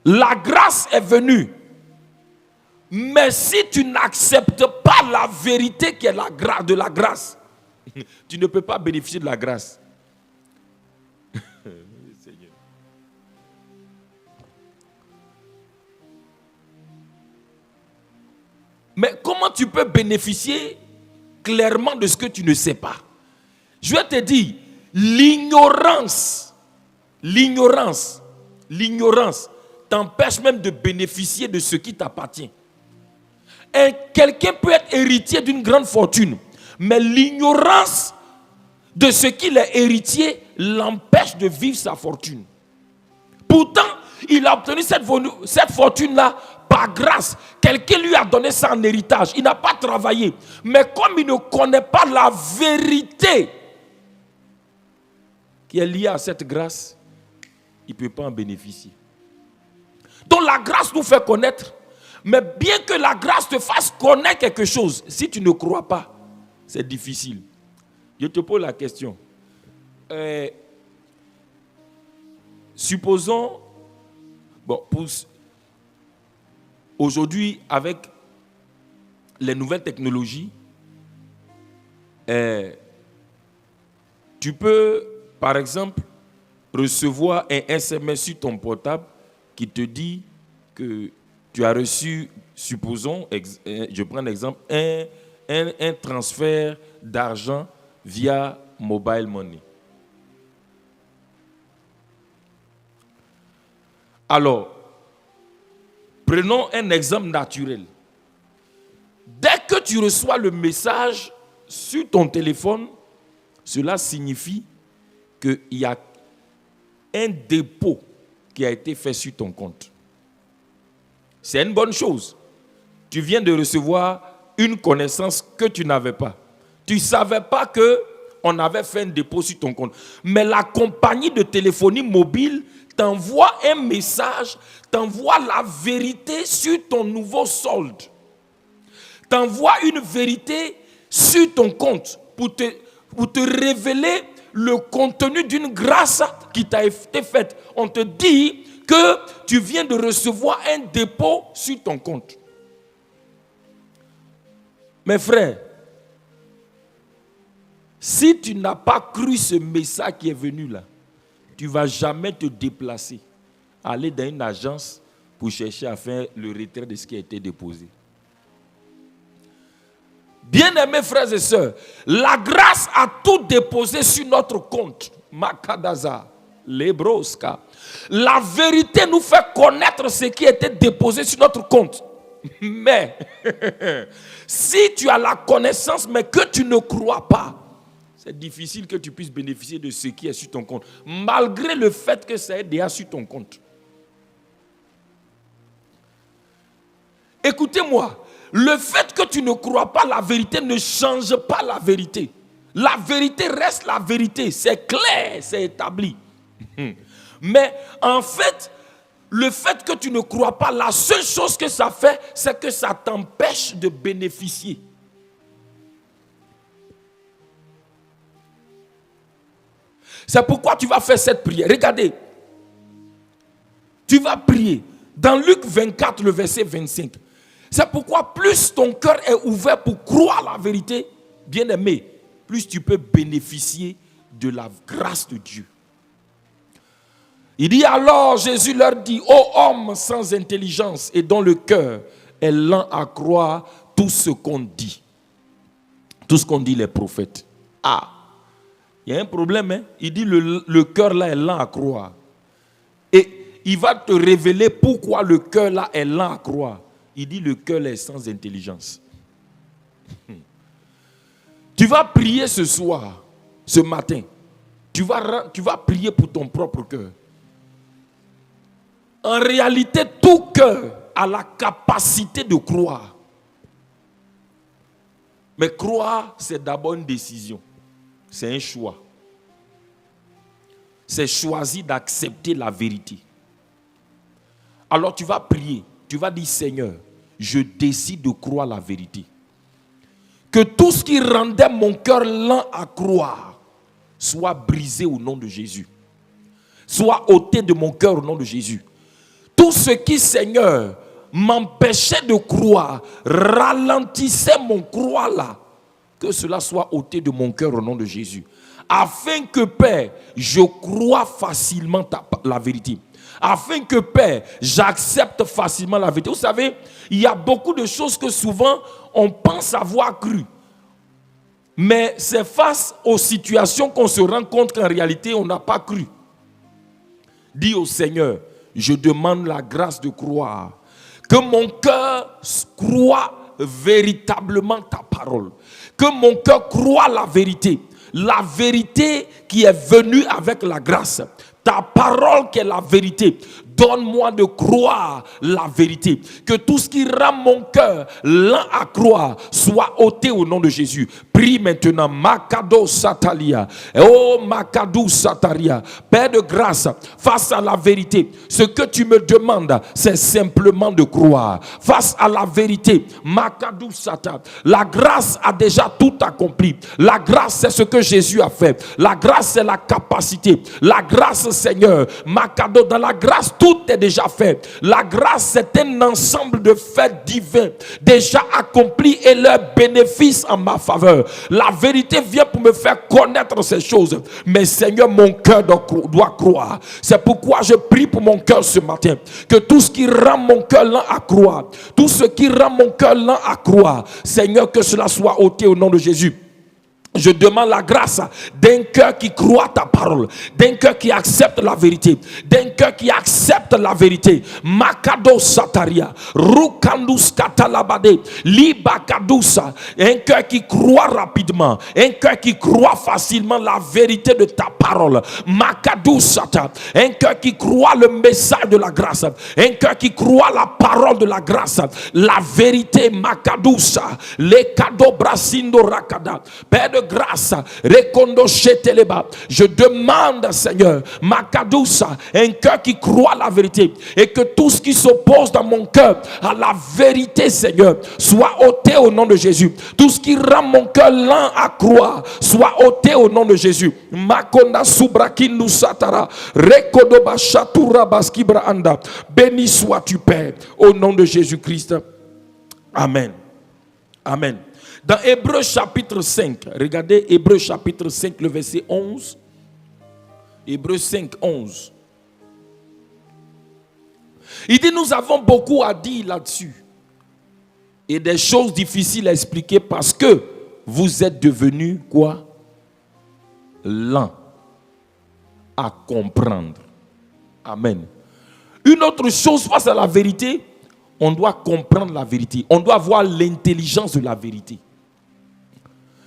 La grâce est venue. Mais si tu n'acceptes pas la vérité qui est de la grâce, tu ne peux pas bénéficier de la grâce. Seigneur. Mais comment tu peux bénéficier clairement de ce que tu ne sais pas? Je vais te dire, l'ignorance t'empêche même de bénéficier de ce qui t'appartient. Et quelqu'un peut être héritier d'une grande fortune, mais l'ignorance de ce qu'il est héritier l'empêche de vivre sa fortune. Pourtant, il a obtenu cette fortune-là par grâce. Quelqu'un lui a donné ça en héritage. Il n'a pas travaillé. Mais comme il ne connaît pas la vérité qui est liée à cette grâce, il ne peut pas en bénéficier. Donc la grâce nous fait connaître. Mais bien que la grâce te fasse connaître quelque chose, si tu ne crois pas, c'est difficile. Je te pose la question. Supposons, aujourd'hui, avec les nouvelles technologies, tu peux, par exemple, recevoir un SMS sur ton portable qui te dit que tu as reçu, supposons, je prends un exemple, un transfert d'argent via mobile money. Alors, prenons un exemple naturel. Dès que tu reçois le message sur ton téléphone, cela signifie qu'il y a un dépôt qui a été fait sur ton compte. C'est une bonne chose. Tu viens de recevoir une connaissance que tu n'avais pas. Tu ne savais pas qu'on avait fait un dépôt sur ton compte. Mais la compagnie de téléphonie mobile t'envoie un message, t'envoie la vérité sur ton nouveau solde. T'envoie une vérité sur ton compte pour te révéler le contenu d'une grâce qui t'a été faite. On te dit que tu viens de recevoir un dépôt sur ton compte. Mes frères, si tu n'as pas cru ce message qui est venu là, tu ne vas jamais te déplacer, aller dans une agence pour chercher à faire le retrait de ce qui a été déposé. Bien-aimés frères et sœurs, la grâce a tout déposé sur notre compte. Makadaza, Lebroska. La vérité nous fait connaître ce qui a été déposé sur notre compte. Mais, si tu as la connaissance, mais que tu ne crois pas, c'est difficile que tu puisses bénéficier de ce qui est sur ton compte, malgré le fait que ça est déjà sur ton compte. Écoutez-moi, le fait que tu ne crois pas la vérité ne change pas la vérité. La vérité reste la vérité, c'est clair, c'est établi. Mais en fait, le fait que tu ne crois pas, la seule chose que ça fait, c'est que ça t'empêche de bénéficier. C'est pourquoi tu vas faire cette prière. Regardez, tu vas prier dans Luc 24, le verset 25. C'est pourquoi plus ton cœur est ouvert pour croire la vérité, bien-aimé, plus tu peux bénéficier de la grâce de Dieu. Il dit alors, Jésus leur dit, ô homme sans intelligence et dont le cœur est lent à croire tout ce qu'on dit. Tout ce qu'ont dit les prophètes. Ah, il y a un problème, hein? Il dit le cœur là est lent à croire. Et il va te révéler pourquoi le cœur là est lent à croire. Il dit le cœur est sans intelligence. Tu vas prier ce soir, ce matin. Tu vas prier pour ton propre cœur. En réalité, tout cœur a la capacité de croire. Mais croire, c'est d'abord une décision. C'est un choix. C'est choisir d'accepter la vérité. Alors tu vas prier. Tu vas dire, Seigneur, je décide de croire la vérité. que tout ce qui rendait mon cœur lent à croire soit brisé au nom de Jésus. Soit ôté de mon cœur au nom de Jésus. Tout ce qui, Seigneur, m'empêchait de croire, ralentissait mon croire là, que cela soit ôté de mon cœur au nom de Jésus. Afin que, Père, je croie facilement la vérité. Afin que, Père, j'accepte facilement la vérité. Vous savez, il y a beaucoup de choses que souvent on pense avoir cru. Mais c'est face aux situations qu'on se rend compte qu'en réalité, on n'a pas cru. Dis au Seigneur, je demande la grâce de croire. Que mon cœur croit véritablement ta parole. Que mon cœur croit la vérité. La vérité qui est venue avec la grâce. Ta parole qui est la vérité. Donne-moi de croire la vérité. Que tout ce qui rend mon cœur lent à croire soit ôté au nom de Jésus. Prie maintenant. Makado Satalia. Oh Makadou Sataria. Père de grâce, face à la vérité, ce que tu me demandes, c'est simplement de croire. Face à la vérité, Makadou Sata. La grâce a déjà tout accompli. La grâce, c'est ce que Jésus a fait. La grâce, c'est la capacité. La grâce, Seigneur, Makado, dans la grâce, tout est déjà fait. La grâce, c'est un ensemble de faits divins déjà accomplis et leurs bénéfices en ma faveur. La vérité vient pour me faire connaître ces choses. Mais Seigneur, mon cœur doit croire. C'est pourquoi je prie pour mon cœur ce matin. Que tout ce qui rend mon cœur lent à croire, tout ce qui rend mon cœur lent à croire, Seigneur, que cela soit ôté au nom de Jésus. Je demande la grâce d'un cœur qui croit ta parole, d'un cœur qui accepte la vérité, d'un cœur qui accepte la vérité. Makado Sataria, Rukandus Katalabade, Libakadusa, un cœur qui croit rapidement, un cœur qui croit facilement la vérité de ta parole. Makadusata, un cœur qui croit le message de la grâce, un cœur qui croit la parole de la grâce, la vérité. Makadusa, les cadeaux brasindo rakada. Père de grâce, je demande, Seigneur, Makadousa, un cœur qui croit à la vérité, et que tout ce qui s'oppose dans mon cœur à la vérité, Seigneur, soit ôté au nom de Jésus. Tout ce qui rend mon cœur lent à croire soit ôté au nom de Jésus. Makonda subrakindu satara, rekodoba shatura baskibra anda. Béni sois-tu, Père, au nom de Jésus-Christ. Amen. Amen. Dans Hébreux chapitre 5, regardez Hébreux chapitre 5, le verset 11. Hébreux 5, 11. Il dit, nous avons beaucoup à dire là-dessus. Et des choses difficiles à expliquer parce que vous êtes devenus quoi? Lents à comprendre. Amen. Une autre chose face à la vérité, on doit comprendre la vérité. On doit avoir l'intelligence de la vérité.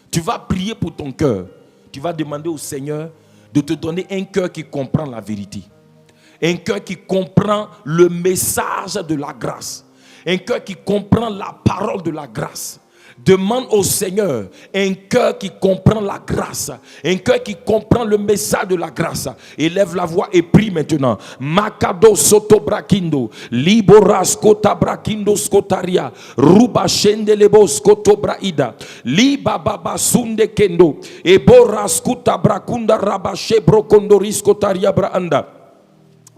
Tu vas prier pour ton cœur. Tu vas demander au Seigneur de te donner un cœur qui comprend la vérité. Un cœur qui comprend le message de la grâce. Un cœur qui comprend la parole de la grâce. Demande au Seigneur un cœur qui comprend la grâce, un cœur qui comprend le message de la grâce. Élève la voix et prie maintenant. Makado soto brakindo, liboras kota brakindo skotaria, ruba shendelebo skoto braida, liba baba sunde kendo, eboras kuta brakunda rabashe brokondoris kotaria braanda.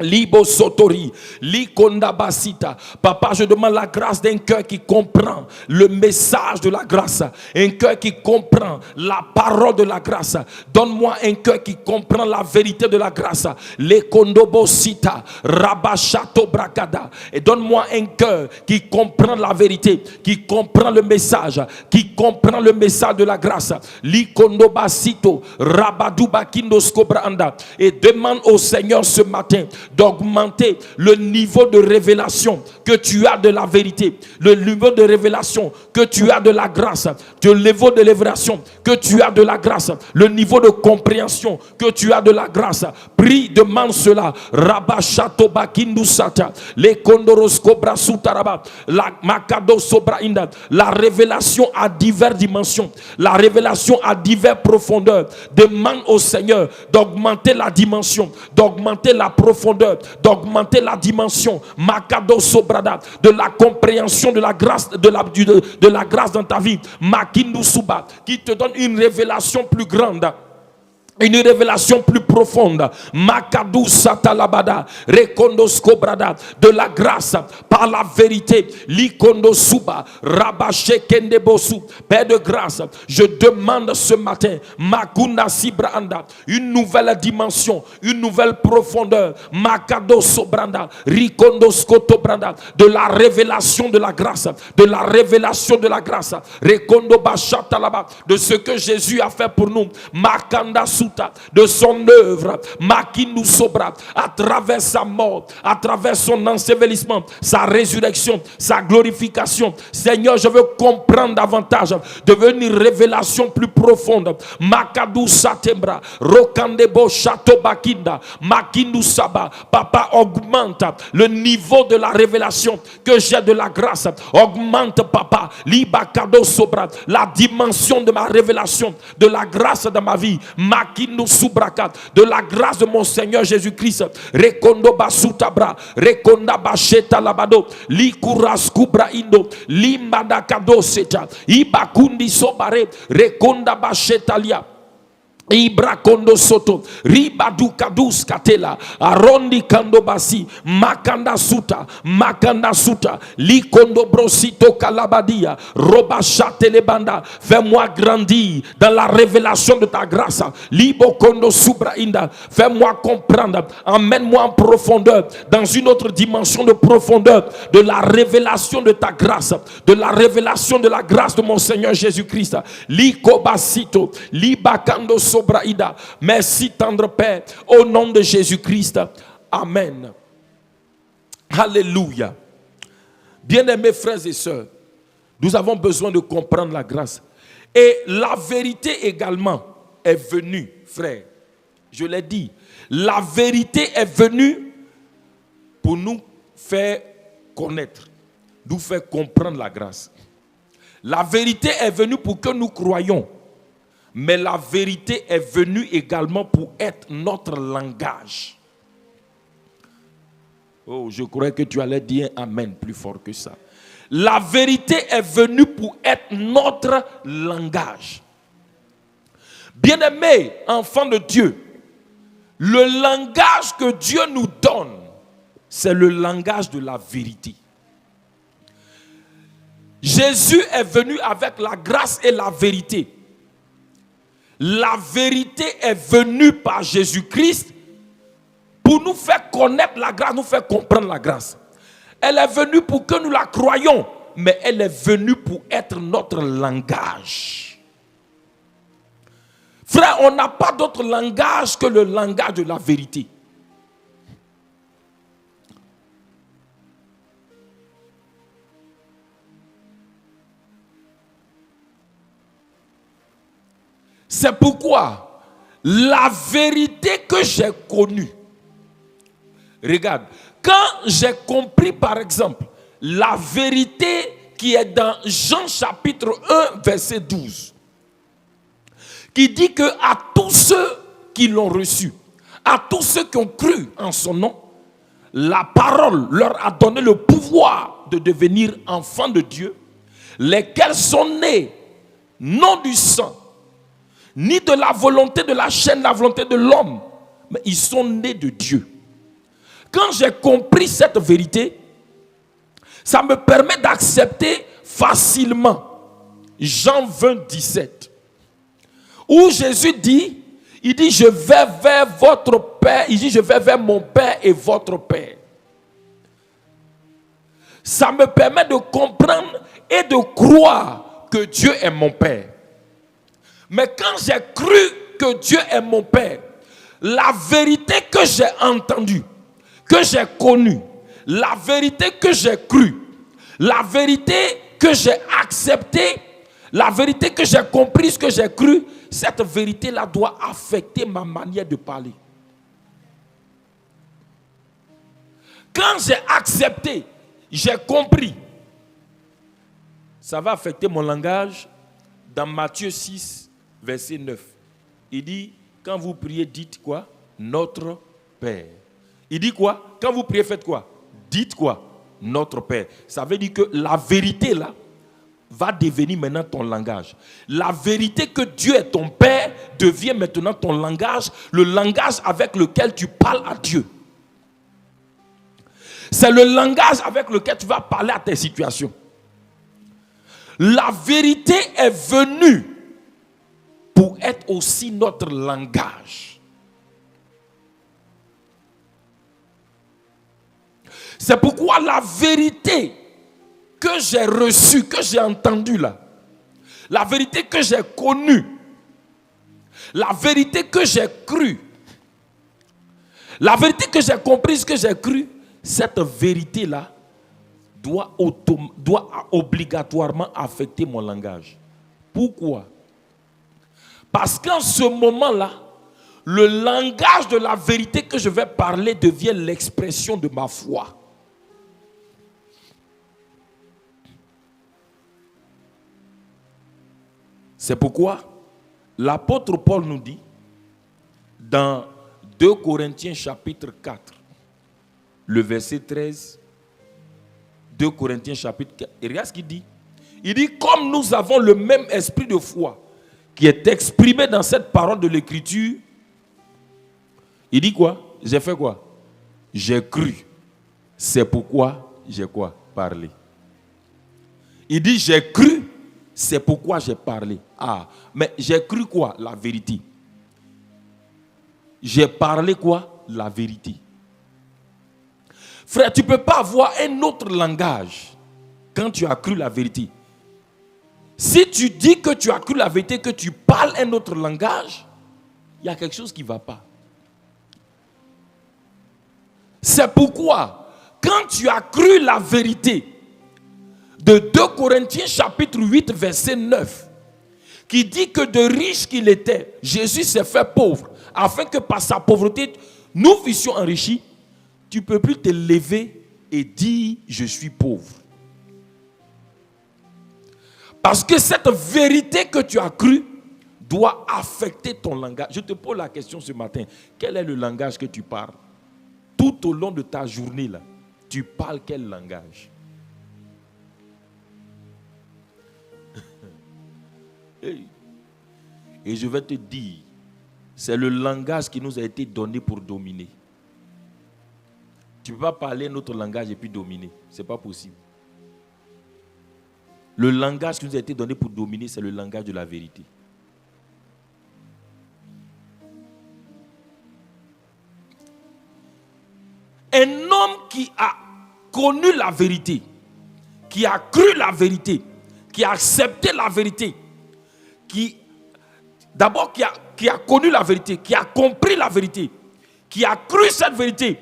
Libo sotori, likonda basita. Papa, je demande la grâce d'un cœur qui comprend le message de la grâce, un cœur qui comprend la parole de la grâce. Donne-moi un cœur qui comprend la vérité de la grâce. Les kondobo sita, rabachato brakada. Et donne-moi un cœur qui comprend la vérité, qui comprend le message, qui comprend le message de la grâce. Likondoba sito, rabaduba kindosko branda. Et demande au Seigneur ce matin d'augmenter le niveau de révélation que tu as de la vérité, le niveau de révélation que tu as de la grâce, le niveau de révélation que tu as de la grâce, le niveau de compréhension que tu as de la grâce. Prie, demande cela. Rabachato bakindu sata, les kondoros cobra sutaraba, la makado sobra inda. La révélation à diverses dimensions, la révélation à diverses profondeurs. Demande au Seigneur d'augmenter la dimension, d'augmenter la profondeur, d'augmenter la dimension. Makado sobra de la compréhension de la grâce, de la grâce dans ta vie. Makindu Suba, qui te donne une révélation plus grande. Une révélation plus profonde. Makadou Satalabada, Rekondos Kobrada, de la grâce par la vérité. Likondo Suba, Rabache Kendebosu, Père de grâce, je demande ce matin, Makunda Sibranda, une nouvelle dimension, une nouvelle profondeur. Makado Sobranda, Rikondos Kotobranda, de la révélation de la grâce, de la révélation de la grâce. Rekondo Bashatalaba, de ce que Jésus a fait pour nous. Makanda Suta, de son œuvre, Makindu Sobra, à travers sa mort, à travers son ensevelissement, sa résurrection, sa glorification. Seigneur, je veux comprendre davantage, devenir une révélation plus profonde. Makadu Satembra, Rokandebo Chateau Bakinda, Makindu Saba. Papa, augmente le niveau de la révélation que j'ai de la grâce. Augmente, Papa, Libakado Sobra, la dimension de ma révélation, de la grâce dans ma vie. Makindu Subrakat, de la grâce de mon Seigneur Jésus-Christ. Rekondo Basutabra, Rekonda Basheta Labado, Likuras Kubra Indo, Limbadakado Seta, Ibakundi Sobare, Rekonda Bashetalia. Ibra kondo soto, ribadu kadus katela, arondi kando basi, makanda suta, li kondo brosito kalabadia, roba chatele banda. Fais-moi grandir dans la révélation de ta grâce. Libo kondo subra inda, fais-moi comprendre, emmène-moi en profondeur, dans une autre dimension de profondeur, de la révélation de ta grâce, de la révélation de la grâce de mon Seigneur Jésus-Christ. Liko basito, libakando so. Merci tendre Père, au nom de Jésus-Christ. Amen. Alléluia. Bien-aimés frères et sœurs, nous avons besoin de comprendre la grâce. Et la vérité également est venue, frère. Je l'ai dit, la vérité est venue pour nous faire connaître, nous faire comprendre la grâce. La vérité est venue pour que nous croyions. Mais la vérité est venue également pour être notre langage. Oh, je croyais que tu allais dire amen plus fort que ça. La vérité est venue pour être notre langage. Bien-aimés, enfants de Dieu, le langage que Dieu nous donne, c'est le langage de la vérité. Jésus est venu avec la grâce et la vérité. La vérité est venue par Jésus-Christ pour nous faire connaître la grâce, nous faire comprendre la grâce. Elle est venue pour que nous la croyions, mais elle est venue pour être notre langage. Frère, on n'a pas d'autre langage que le langage de la vérité. C'est pourquoi la vérité que j'ai connue, regarde, quand j'ai compris par exemple la vérité qui est dans Jean chapitre 1 verset 12, qui dit que à tous ceux qui l'ont reçu, à tous ceux qui ont cru en son nom, la parole leur a donné le pouvoir de devenir enfants de Dieu, lesquels sont nés non du sang, ni de la volonté de la chair, la volonté de l'homme, mais ils sont nés de Dieu. Quand j'ai compris cette vérité, ça me permet d'accepter facilement Jean 20, 17, où Jésus dit, il dit, je vais vers votre Père, il dit, je vais vers mon Père et votre Père. Ça me permet de comprendre et de croire que Dieu est mon Père. Mais quand j'ai cru que Dieu est mon Père, la vérité que j'ai entendue, que j'ai connue, la vérité que j'ai crue, la vérité que j'ai acceptée, la vérité que j'ai comprise, que j'ai crue, cette vérité-là doit affecter ma manière de parler. Quand j'ai accepté, j'ai compris, ça va affecter mon langage. Dans Matthieu 6, verset 9, il dit, quand vous priez, dites quoi? Notre Père. Il dit quoi? Quand vous priez, faites quoi? Dites quoi? notre Père. Ça veut dire que la vérité là va devenir maintenant ton langage. La vérité que Dieu est ton Père devient maintenant ton langage, le langage avec lequel tu parles à Dieu. C'est le langage avec lequel tu vas parler à tes situations. La vérité est venue pour être aussi notre langage. C'est pourquoi la vérité que j'ai reçue, que j'ai entendue là, la vérité que j'ai connue, la vérité que j'ai crue, la vérité que j'ai comprise, que j'ai crue, cette vérité-là doit obligatoirement affecter mon langage. Pourquoi? Parce qu'en ce moment-là, le langage de la vérité que je vais parler devient l'expression de ma foi. C'est pourquoi l'apôtre Paul nous dit dans 2 Corinthiens chapitre 4, le verset 13, 2 Corinthiens chapitre 4, et regarde ce qu'il dit. Il dit, comme nous avons le même esprit de foi qui est exprimé dans cette parole de l'écriture, il dit quoi? J'ai fait quoi? J'ai cru. C'est pourquoi j'ai quoi? Parlé. Il dit, j'ai cru. C'est pourquoi j'ai parlé. Ah, mais j'ai cru quoi? La vérité. J'ai parlé quoi? La vérité. Frère, tu ne peux pas avoir un autre langage quand tu as cru la vérité. Si tu dis que tu as cru la vérité, que tu parles un autre langage, il y a quelque chose qui ne va pas. C'est pourquoi, quand tu as cru la vérité, de 2 Corinthiens chapitre 8 verset 9, qui dit que de riche qu'il était, Jésus s'est fait pauvre, afin que par sa pauvreté, nous fussions enrichis. Tu ne peux plus te lever et dire je suis pauvre. Parce que cette vérité que tu as crue doit affecter ton langage. Je te pose la question ce matin. Quel est le langage que tu parles? Tout au long de ta journée, là, tu parles quel langage? Et je vais te dire, c'est le langage qui nous a été donné pour dominer. Tu ne peux pas parler un autre langage et puis dominer. Ce n'est pas possible. Le langage qui nous a été donné pour dominer, c'est le langage de la vérité. Un homme qui a connu la vérité, qui a cru la vérité, qui a accepté la vérité, qui a connu la vérité, qui a compris la vérité, qui a cru cette vérité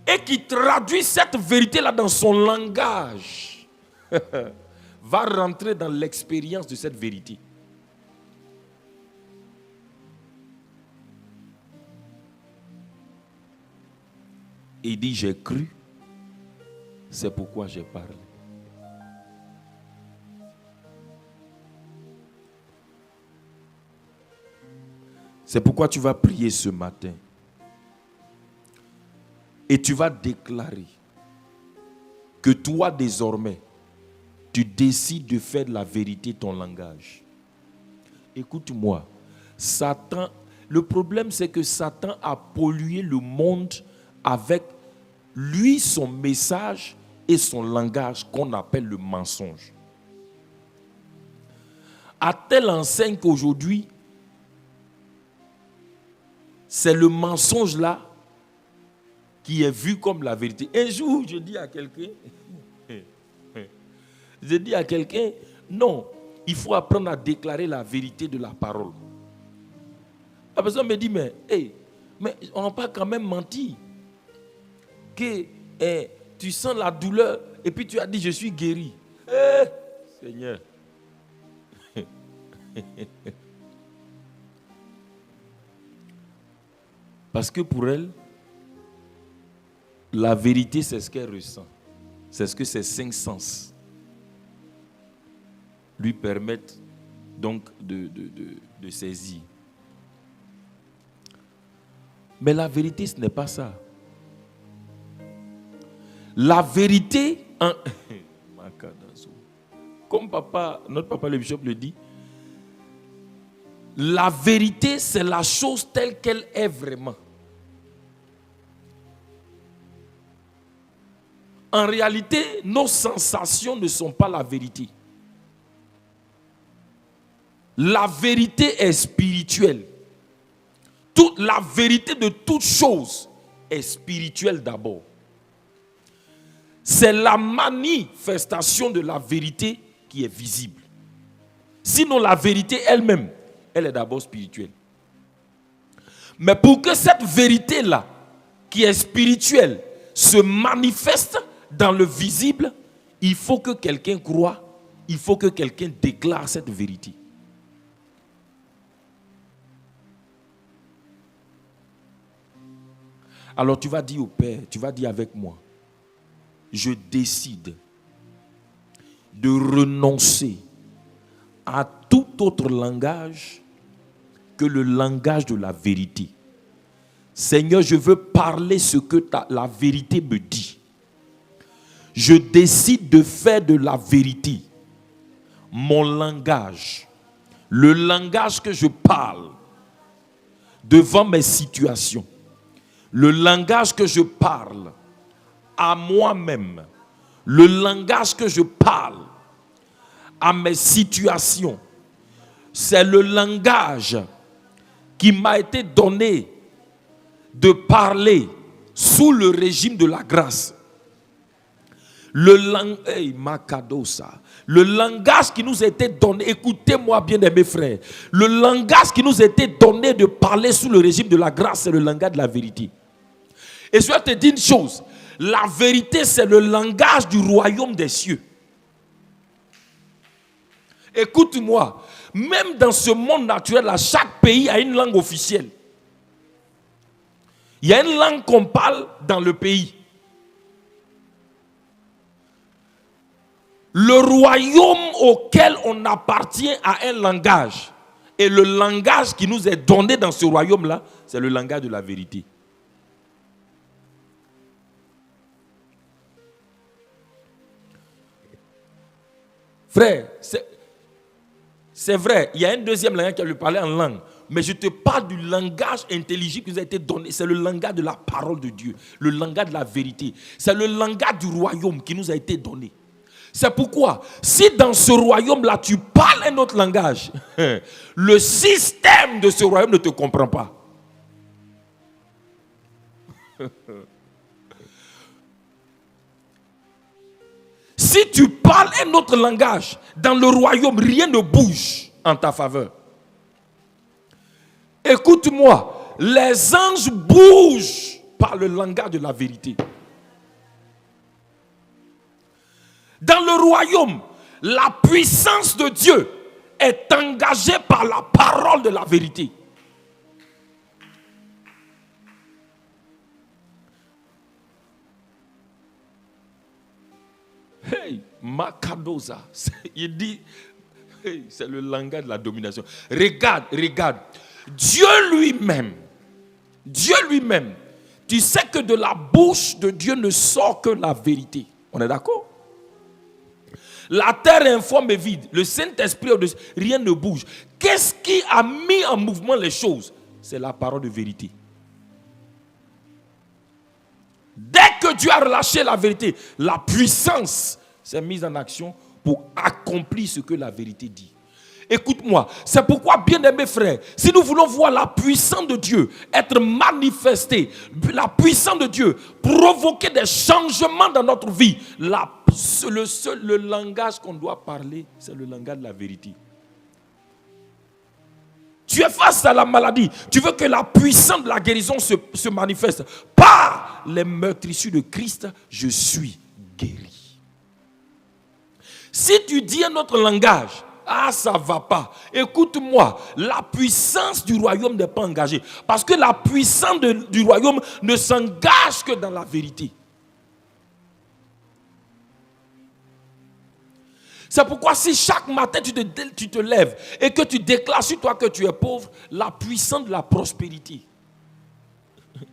et qui traduit cette vérité-là dans son langage, va rentrer dans l'expérience de cette vérité. Et il dit, j'ai cru, c'est pourquoi j'ai parlé. C'est pourquoi tu vas prier ce matin. Et tu vas déclarer que toi désormais, tu décides de faire de la vérité ton langage. Écoute-moi, Satan, le problème c'est que Satan a pollué le monde avec lui, son message et son langage qu'on appelle le mensonge. À telle enseigne qu'aujourd'hui, c'est le mensonge là qui est vu comme la vérité. Un jour, je dis à quelqu'un, non, il faut apprendre à déclarer la vérité de la parole. La personne me dit, mais on n'a pas quand même menti. Que tu sens la douleur et puis tu as dit, je suis guéri. Seigneur. Parce que pour elle, la vérité, c'est ce qu'elle ressent. C'est ce que ses 5 sens lui permettent donc de saisir. Mais la vérité, ce n'est pas ça. La vérité, Comme notre papa le bishop le dit, la vérité, c'est la chose telle qu'elle est vraiment. En réalité, nos sensations ne sont pas la vérité. La vérité est spirituelle. La vérité de toute chose est spirituelle d'abord. C'est la manifestation de la vérité qui est visible. Sinon, la vérité elle-même, elle est d'abord spirituelle. Mais pour que cette vérité-là, qui est spirituelle, se manifeste dans le visible, il faut que quelqu'un croie, il faut que quelqu'un déclare cette vérité. Alors tu vas dire au Père, tu vas dire avec moi, je décide de renoncer à tout autre langage que le langage de la vérité. Seigneur, je veux parler ce que la vérité me dit. Je décide de faire de la vérité mon langage, le langage que je parle devant mes situations, le langage que je parle à moi-même, le langage que je parle à mes situations. C'est le langage qui m'a été donné de parler sous le régime de la grâce. Le langage qui nous a été donné, écoutez-moi bien mes frères, le langage qui nous a été donné de parler sous le régime de la grâce, c'est le langage de la vérité. Et je vais te dire une chose, la vérité c'est le langage du royaume des cieux. Écoute-moi, même dans ce monde naturel, là, chaque pays a une langue officielle. Il y a une langue qu'on parle dans le pays. Le royaume auquel on appartient a un langage. Et le langage qui nous est donné dans ce royaume-là, c'est le langage de la vérité. Frère, c'est vrai, il y a un deuxième langage qui lui parlait en langue. Mais je te parle du langage intelligible qui nous a été donné. C'est le langage de la parole de Dieu. Le langage de la vérité. C'est le langage du royaume qui nous a été donné. C'est pourquoi, si dans ce royaume-là, tu parles un autre langage, le système de ce royaume ne te comprend pas. Si tu parles un autre langage, dans le royaume, rien ne bouge en ta faveur. Écoute-moi, les anges bougent par le langage de la vérité. Dans le royaume, la puissance de Dieu est engagée par la parole de la vérité. Hey, Makadoza, il dit, hey, c'est le langage de la domination. Regarde, Dieu lui-même, tu sais que de la bouche de Dieu ne sort que la vérité. On est d'accord? La terre est informe et vide. Le Saint-Esprit, rien ne bouge. Qu'est-ce qui a mis en mouvement les choses? C'est la parole de vérité. Dès que Dieu a relâché la vérité, la puissance s'est mise en action pour accomplir ce que la vérité dit. Écoute-moi, c'est pourquoi, bien-aimés frères, si nous voulons voir la puissance de Dieu être manifestée, la puissance de Dieu provoquer des changements dans notre vie, le langage qu'on doit parler, c'est le langage de la vérité. Tu es face à la maladie, tu veux que la puissance de la guérison se manifeste. Par les meurtrissures de Christ, je suis guéri. Si tu dis un autre langage, ça ne va pas. Écoute-moi, la puissance du royaume n'est pas engagée. Parce que la puissance du royaume ne s'engage que dans la vérité. C'est pourquoi si chaque matin tu te lèves et que tu déclares sur toi que tu es pauvre, la puissance de la prospérité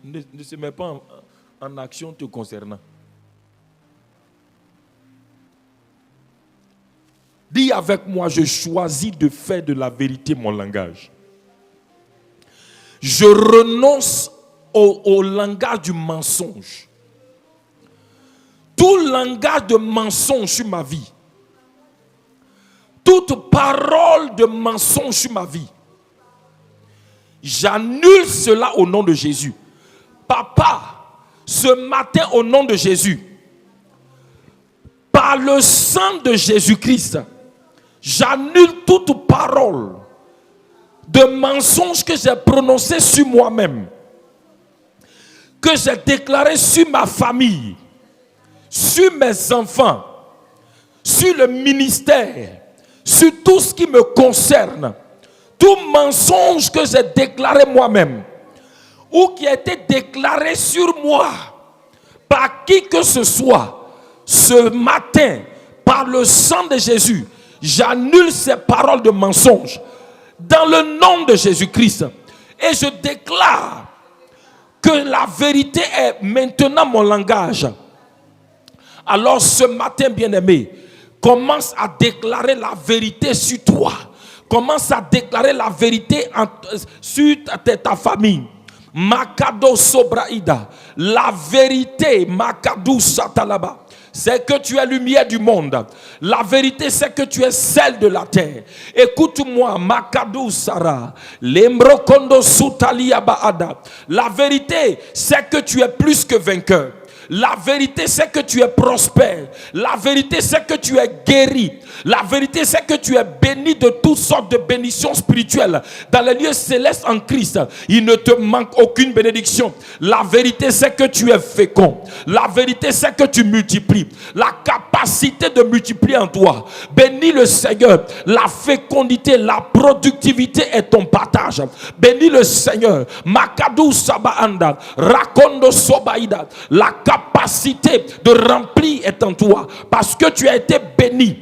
ne se met pas en action te concernant. Dis avec moi, je choisis de faire de la vérité mon langage. Je renonce au langage du mensonge. Tout langage de mensonge sur ma vie, toute parole de mensonge sur ma vie, j'annule cela au nom de Jésus. Papa, ce matin au nom de Jésus, par le sang de Jésus-Christ, j'annule toute parole de mensonge que j'ai prononcée sur moi-même, que j'ai déclaré sur ma famille, sur mes enfants, sur le ministère, sur tout ce qui me concerne. Tout mensonge que j'ai déclaré moi-même ou qui a été déclaré sur moi par qui que ce soit, ce matin, par le sang de Jésus, j'annule ces paroles de mensonge dans le nom de Jésus-Christ. Et je déclare que la vérité est maintenant mon langage. Alors ce matin, bien-aimé, commence à déclarer la vérité sur toi. Commence à déclarer la vérité sur ta famille. Makado Sobraïda. La vérité, Makadou Satalaba, c'est que tu es lumière du monde. La vérité, c'est que tu es celle de la terre. Écoute-moi, Makadou Sara. Lembrokondo Sutalia Baada. La vérité, c'est que tu es plus que vainqueur. La vérité, c'est que tu es prospère. La vérité, c'est que tu es guéri. La vérité, c'est que tu es béni de toutes sortes de bénédictions spirituelles. Dans les lieux célestes en Christ, il ne te manque aucune bénédiction. La vérité, c'est que tu es fécond. La vérité, c'est que tu multiplies. La capacité de multiplier en toi. Bénis le Seigneur. La fécondité, la productivité est ton partage. Bénis le Seigneur. Makadou Sabaanda. Rakondo Sobaïda. La capacité de remplir est en toi parce que tu as été béni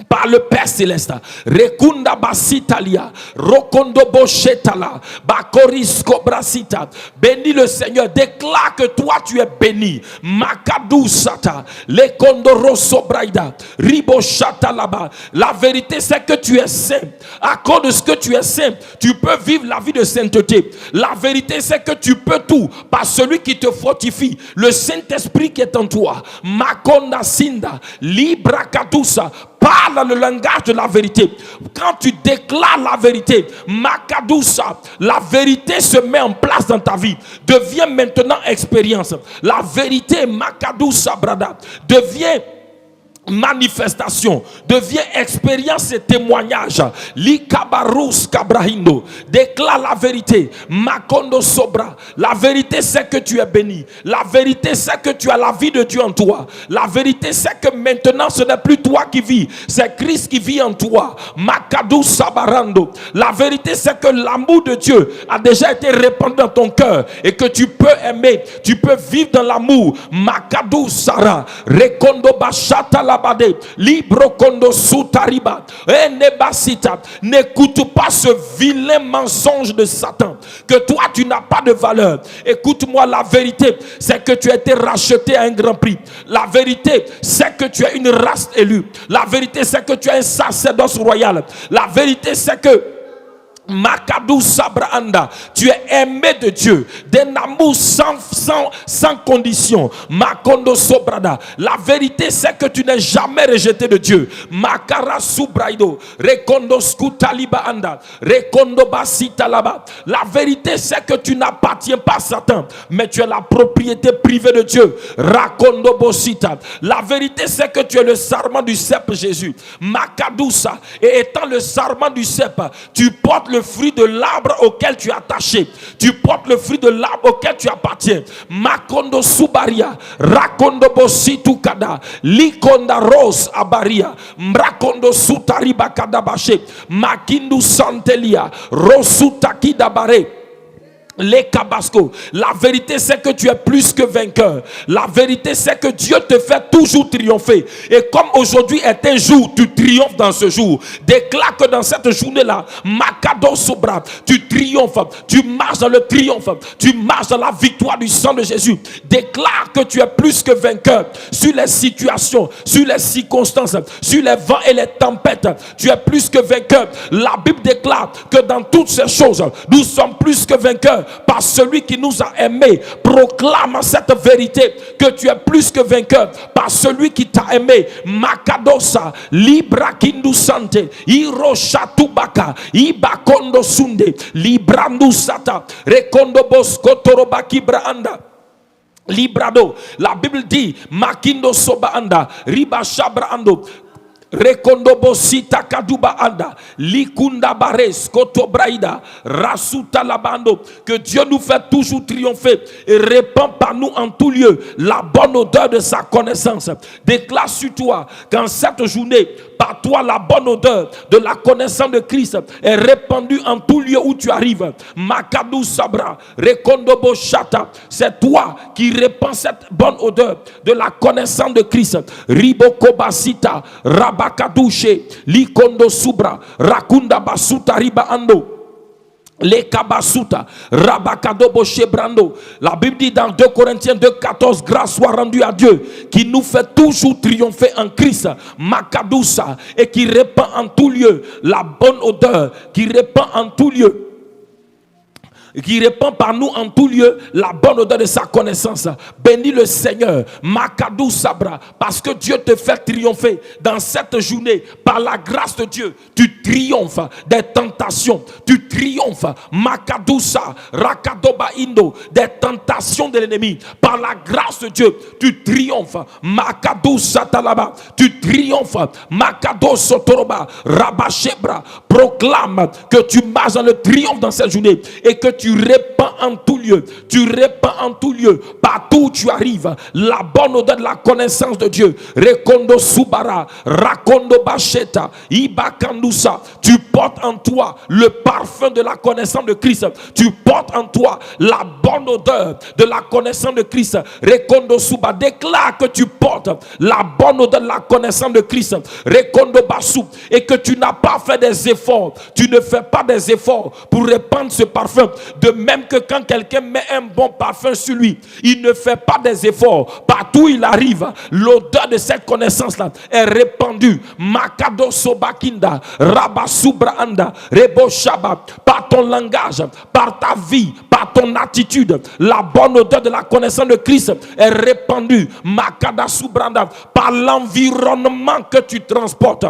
par le Père Céleste. Rekunda basitalia, rokondo boshetala, bakorisko brasita. Bénis le Seigneur, déclare que toi tu es béni. Makadou sata, lekondo rosso braida, ribo chata là-bas. La vérité c'est que tu es saint. À cause de ce que tu es saint, tu peux vivre la vie de sainteté. La vérité c'est que tu peux tout par celui qui te fortifie, le Saint-Esprit qui est en toi. Makonda sinda, libra kadusa. Parle le langage de la vérité. Quand tu déclares la vérité, Makadousa, la vérité se met en place dans ta vie. Devient maintenant expérience. La vérité, Makadousa Brada, devient manifestation, devient expérience et témoignage. Likabarous Kabrahindo. Déclare la vérité. Makondo Sobra. La vérité c'est que tu es béni. La vérité c'est que tu as la vie de Dieu en toi. La vérité c'est que maintenant ce n'est plus toi qui vis, c'est Christ qui vit en toi. Makadou Sabarando. La vérité c'est que l'amour de Dieu a déjà été répandu dans ton cœur et que tu peux aimer, tu peux vivre dans l'amour. Makadou Sara. Rekondo Bashata la Libro kondo sutariba. N'écoute pas ce vilain mensonge de Satan que toi tu n'as pas de valeur. Écoute-moi, la vérité c'est que tu as été racheté à un grand prix. La vérité c'est que tu es une race élue. La vérité c'est que tu es un sacerdoce royal. La vérité c'est que Makadou Sabranda, tu es aimé de Dieu, d'un amour sans condition. Makondo Sobrada, la vérité c'est que tu n'es jamais rejeté de Dieu. Makara Subraido, Rekondo Skutaliba Anda, Rekondo Basita Laba. La vérité c'est que tu n'appartiens pas à Satan, mais tu es la propriété privée de Dieu. Rakondo Bosita. La vérité c'est que tu es le sarment du cep Jésus. Makadousa, et étant le sarment du cep, tu portes le fruit de l'arbre auquel tu es attaché. Tu portes le fruit de l'arbre auquel tu appartiens. Makondo Subaria, Rakondo Bositu Kada, Likonda Rose Abaria, Mrakondo Sutariba Kadabashe, Makindu Santelia, Rosutakida Bare. Les Kabasco. La vérité c'est que tu es plus que vainqueur. La vérité c'est que Dieu te fait toujours triompher. Et comme aujourd'hui est un jour, tu triomphes dans ce jour. Déclare que dans cette journée-là, Makado Sobra, tu triomphes, tu marches dans le triomphe, tu marches dans la victoire du sang de Jésus. Déclare que tu es plus que vainqueur sur les situations, sur les circonstances, sur les vents et les tempêtes. Tu es plus que vainqueur. La Bible déclare que dans toutes ces choses, nous sommes plus que vainqueurs par celui qui nous a aimés. Proclame cette vérité que tu es plus que vainqueur par celui qui t'a aimé. Makadosa libra kindu sante iroshatubaka ibakondo sunde librandu sata rekondo bosko torobaki braanda librado. La Bible dit makindo soba anda riba shabra ando Rekondobo sita kaduba anda likunda bares koto braida rasuta labando. Que Dieu nous fait toujours triompher et répand par nous en tout lieu la bonne odeur de sa connaissance. Déclare sur toi qu'en cette journée, par toi la bonne odeur de la connaissance de Christ est répandue en tout lieu où tu arrives. Makadou sabra rekondobo shata, c'est toi qui répands cette bonne odeur de la connaissance de Christ. Riboko basita Bakadouche, Likondo Subra, Rakunda Basuta Riba Ando. Les Kabasuta, Rabakadobo Shebrando. La Bible dit dans 2 Corinthiens 2,14, grâce soit rendue à Dieu qui nous fait toujours triompher en Christ, Makadousa, et qui répand en tout lieu la bonne odeur, qui répand en tout lieu, qui répand par nous en tout lieu la bonne odeur de sa connaissance. Bénis le Seigneur, Makadou Sabra, parce que Dieu te fait triompher dans cette journée. Par la grâce de Dieu, tu triomphes des tentations, tu triomphes, Makadousa, Rakadoba Indo, des tentations de l'ennemi. Par la grâce de Dieu, tu triomphes, Makadousa Talaba, tu triomphes, Makado Sotoroba, Rabashebra. Proclame que tu marches dans le triomphe dans cette journée et que tu répands en tout lieu, tu répands en tout lieu, partout où tu arrives, la bonne odeur de la connaissance de Dieu. Rekondo Subara, Rakondo Bacheta, Ibakandusa. Tu portes en toi le parfum de la connaissance de Christ. Tu portes en toi la bonne odeur de la connaissance de Christ. Rekondo Suba, déclare que tu portes la bonne odeur de la connaissance de Christ. Rekondo Basu, et que tu n'as pas fait des efforts. Tu ne fais pas des efforts pour répandre ce parfum. De même que quand quelqu'un met un bon parfum sur lui, il ne fait pas des efforts. Partout où il arrive, l'odeur de cette connaissance-là est répandue. Makado Sobakinda, Rabasubraanda, Rebo Shaba, par ton langage, par ta vie, par ton attitude, la bonne odeur de la connaissance de Christ est répandue. Makada Subranda, par l'environnement que tu transportes.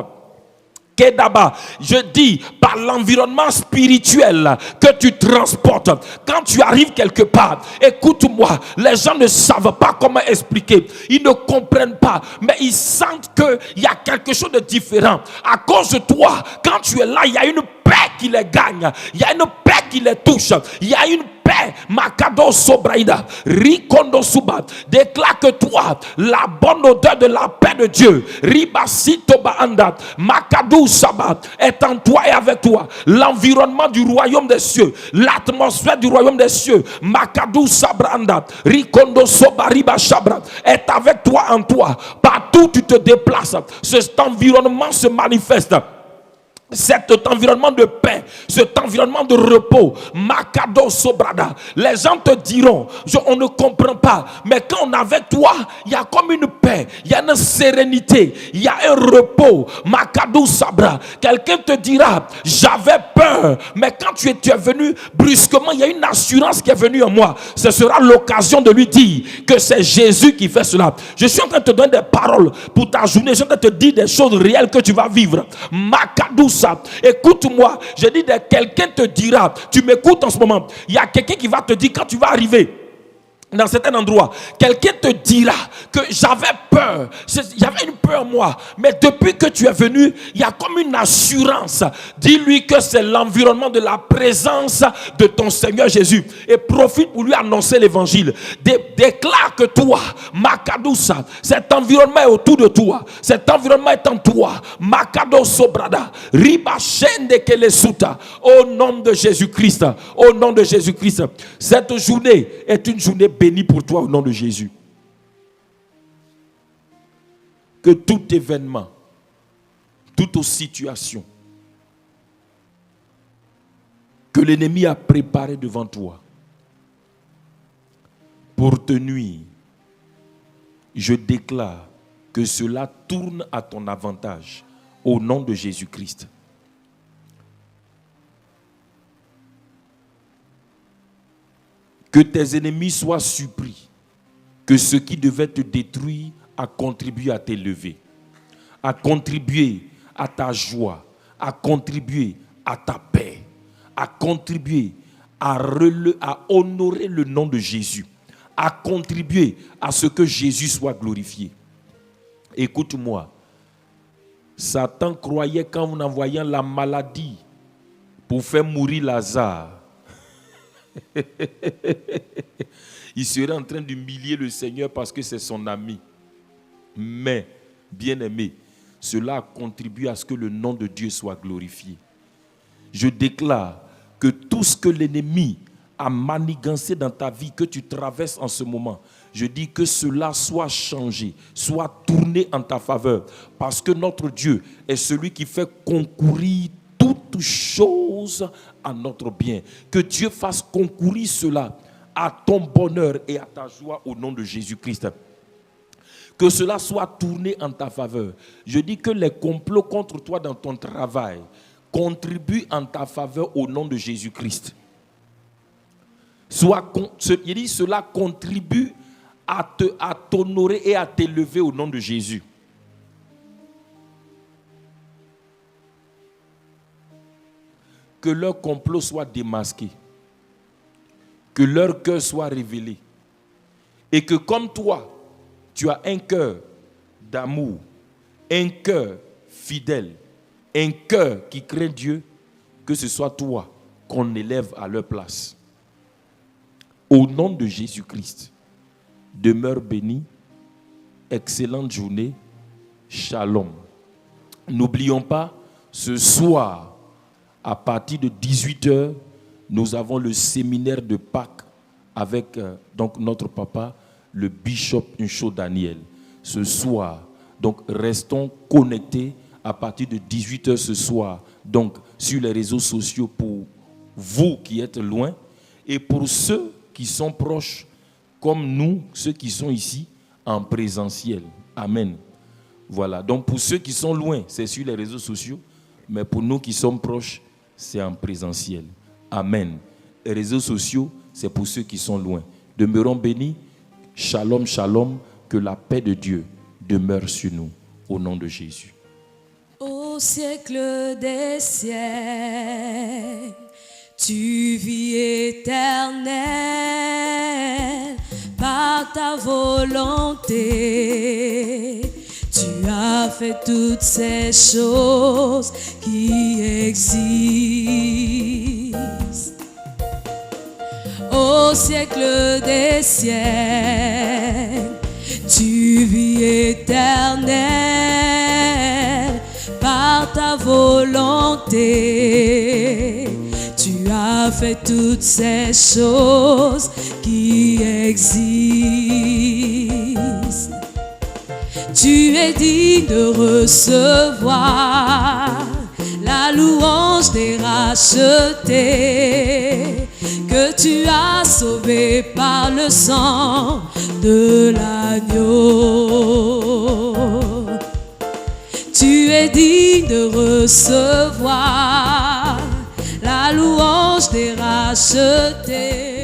Kedaba, je dis par l'environnement spirituel que tu transportes. Quand tu arrives quelque part, écoute-moi, les gens ne savent pas comment expliquer, ils ne comprennent pas, mais ils sentent qu'il y a quelque chose de différent. À cause de toi, quand tu es là, il y a une paix qui les gagne, il y a une paix qui les touche, il y a une paix. Makado Sobraïda, Rikondo Suba, déclare que toi, la bonne odeur de la paix de Dieu, Ribasito Baanda, Makado Saba, est en toi et avec toi. L'environnement du royaume des cieux, l'atmosphère du royaume des cieux, Makado Sabranda, Rikondo Soba Riba Shabra, est avec toi, en toi. Partout où tu te déplaces, cet environnement se manifeste. Cet environnement de paix, cet environnement de repos, Makado Sobrada. Les gens te diront, on ne comprend pas, mais quand on est avec toi, il y a comme une paix, il y a une sérénité, il y a un repos. Makado Sabra. Quelqu'un te dira, j'avais peur, mais quand tu es venu brusquement, il y a une assurance qui est venue en moi. Ce sera l'occasion de lui dire que c'est Jésus qui fait cela. Je suis en train de te donner des paroles pour ta journée. Je suis en train de te dire des choses réelles que tu vas vivre. Makado. Écoute-moi, je dis, quelqu'un te dira, tu m'écoutes en ce moment, il y a quelqu'un qui va te dire quand tu vas arriver dans certains endroits, quelqu'un te dira que j'avais peur, il y avait une peur moi, mais depuis que tu es venu, il y a comme une assurance. Dis-lui que c'est l'environnement de la présence de ton Seigneur Jésus et profite pour lui annoncer l'évangile. Déclare que toi, Makadousa, cet environnement est autour de toi, cet environnement est en toi. Makado Sobrada, Ribachende Kelesuta, au nom de Jésus-Christ, au nom de Jésus-Christ. Cette journée est une journée bénie pour toi au nom de Jésus. Que tout événement, toute situation que l'ennemi a préparé devant toi pour te nuire, je déclare que cela tourne à ton avantage au nom de Jésus-Christ. Que tes ennemis soient surpris, que ce qui devait te détruire a contribué à t'élever, a contribué à ta joie, a contribué à ta paix, a contribué à honorer le nom de Jésus, a contribué à ce que Jésus soit glorifié. Écoute-moi, Satan croyait qu'en envoyant la maladie pour faire mourir Lazare, il serait en train d'humilier le Seigneur parce que c'est son ami. Mais, bien-aimé, cela a contribué à ce que le nom de Dieu soit glorifié. Je déclare que tout ce que l'ennemi a manigancé dans ta vie, que tu traverses en ce moment, je dis que cela soit changé, soit tourné en ta faveur. Parce que notre Dieu est celui qui fait concourir toutes choses à notre bien. Que Dieu fasse concourir cela à ton bonheur et à ta joie au nom de Jésus-Christ. Que cela soit tourné en ta faveur. Je dis que les complots contre toi dans ton travail contribuent en ta faveur au nom de Jésus-Christ. Je dis cela contribue à t'honorer et à t'élever au nom de Jésus. Que leur complot soit démasqué. Que leur cœur soit révélé. Et que comme toi, tu as un cœur d'amour, un cœur fidèle, un cœur qui craint Dieu, que ce soit toi qu'on élève à leur place. Au nom de Jésus-Christ, demeure béni, excellente journée, shalom. N'oublions pas, ce soir, à partir de 18h, nous avons le séminaire de Pâques avec donc notre papa, le bishop Ncho Daniel. Ce soir, donc restons connectés à partir de 18h ce soir, donc sur les réseaux sociaux pour vous qui êtes loin et pour ceux qui sont proches comme nous, ceux qui sont ici en présentiel. Amen. Voilà, donc pour ceux qui sont loin, c'est sur les réseaux sociaux, mais pour nous qui sommes proches, c'est en présentiel. Amen. Les réseaux sociaux, c'est pour ceux qui sont loin. Demeurons bénis. Shalom, shalom. Que la paix de Dieu demeure sur nous. Au nom de Jésus. Au siècle des siècles, tu vis éternel par ta volonté. Tu as fait toutes ces choses qui existent. Au siècle des siècles, tu vis éternel par ta volonté. Tu as fait toutes ces choses qui existent. Tu es digne de recevoir la louange des rachetés que tu as sauvés par le sang de l'agneau. Tu es digne de recevoir la louange des rachetés.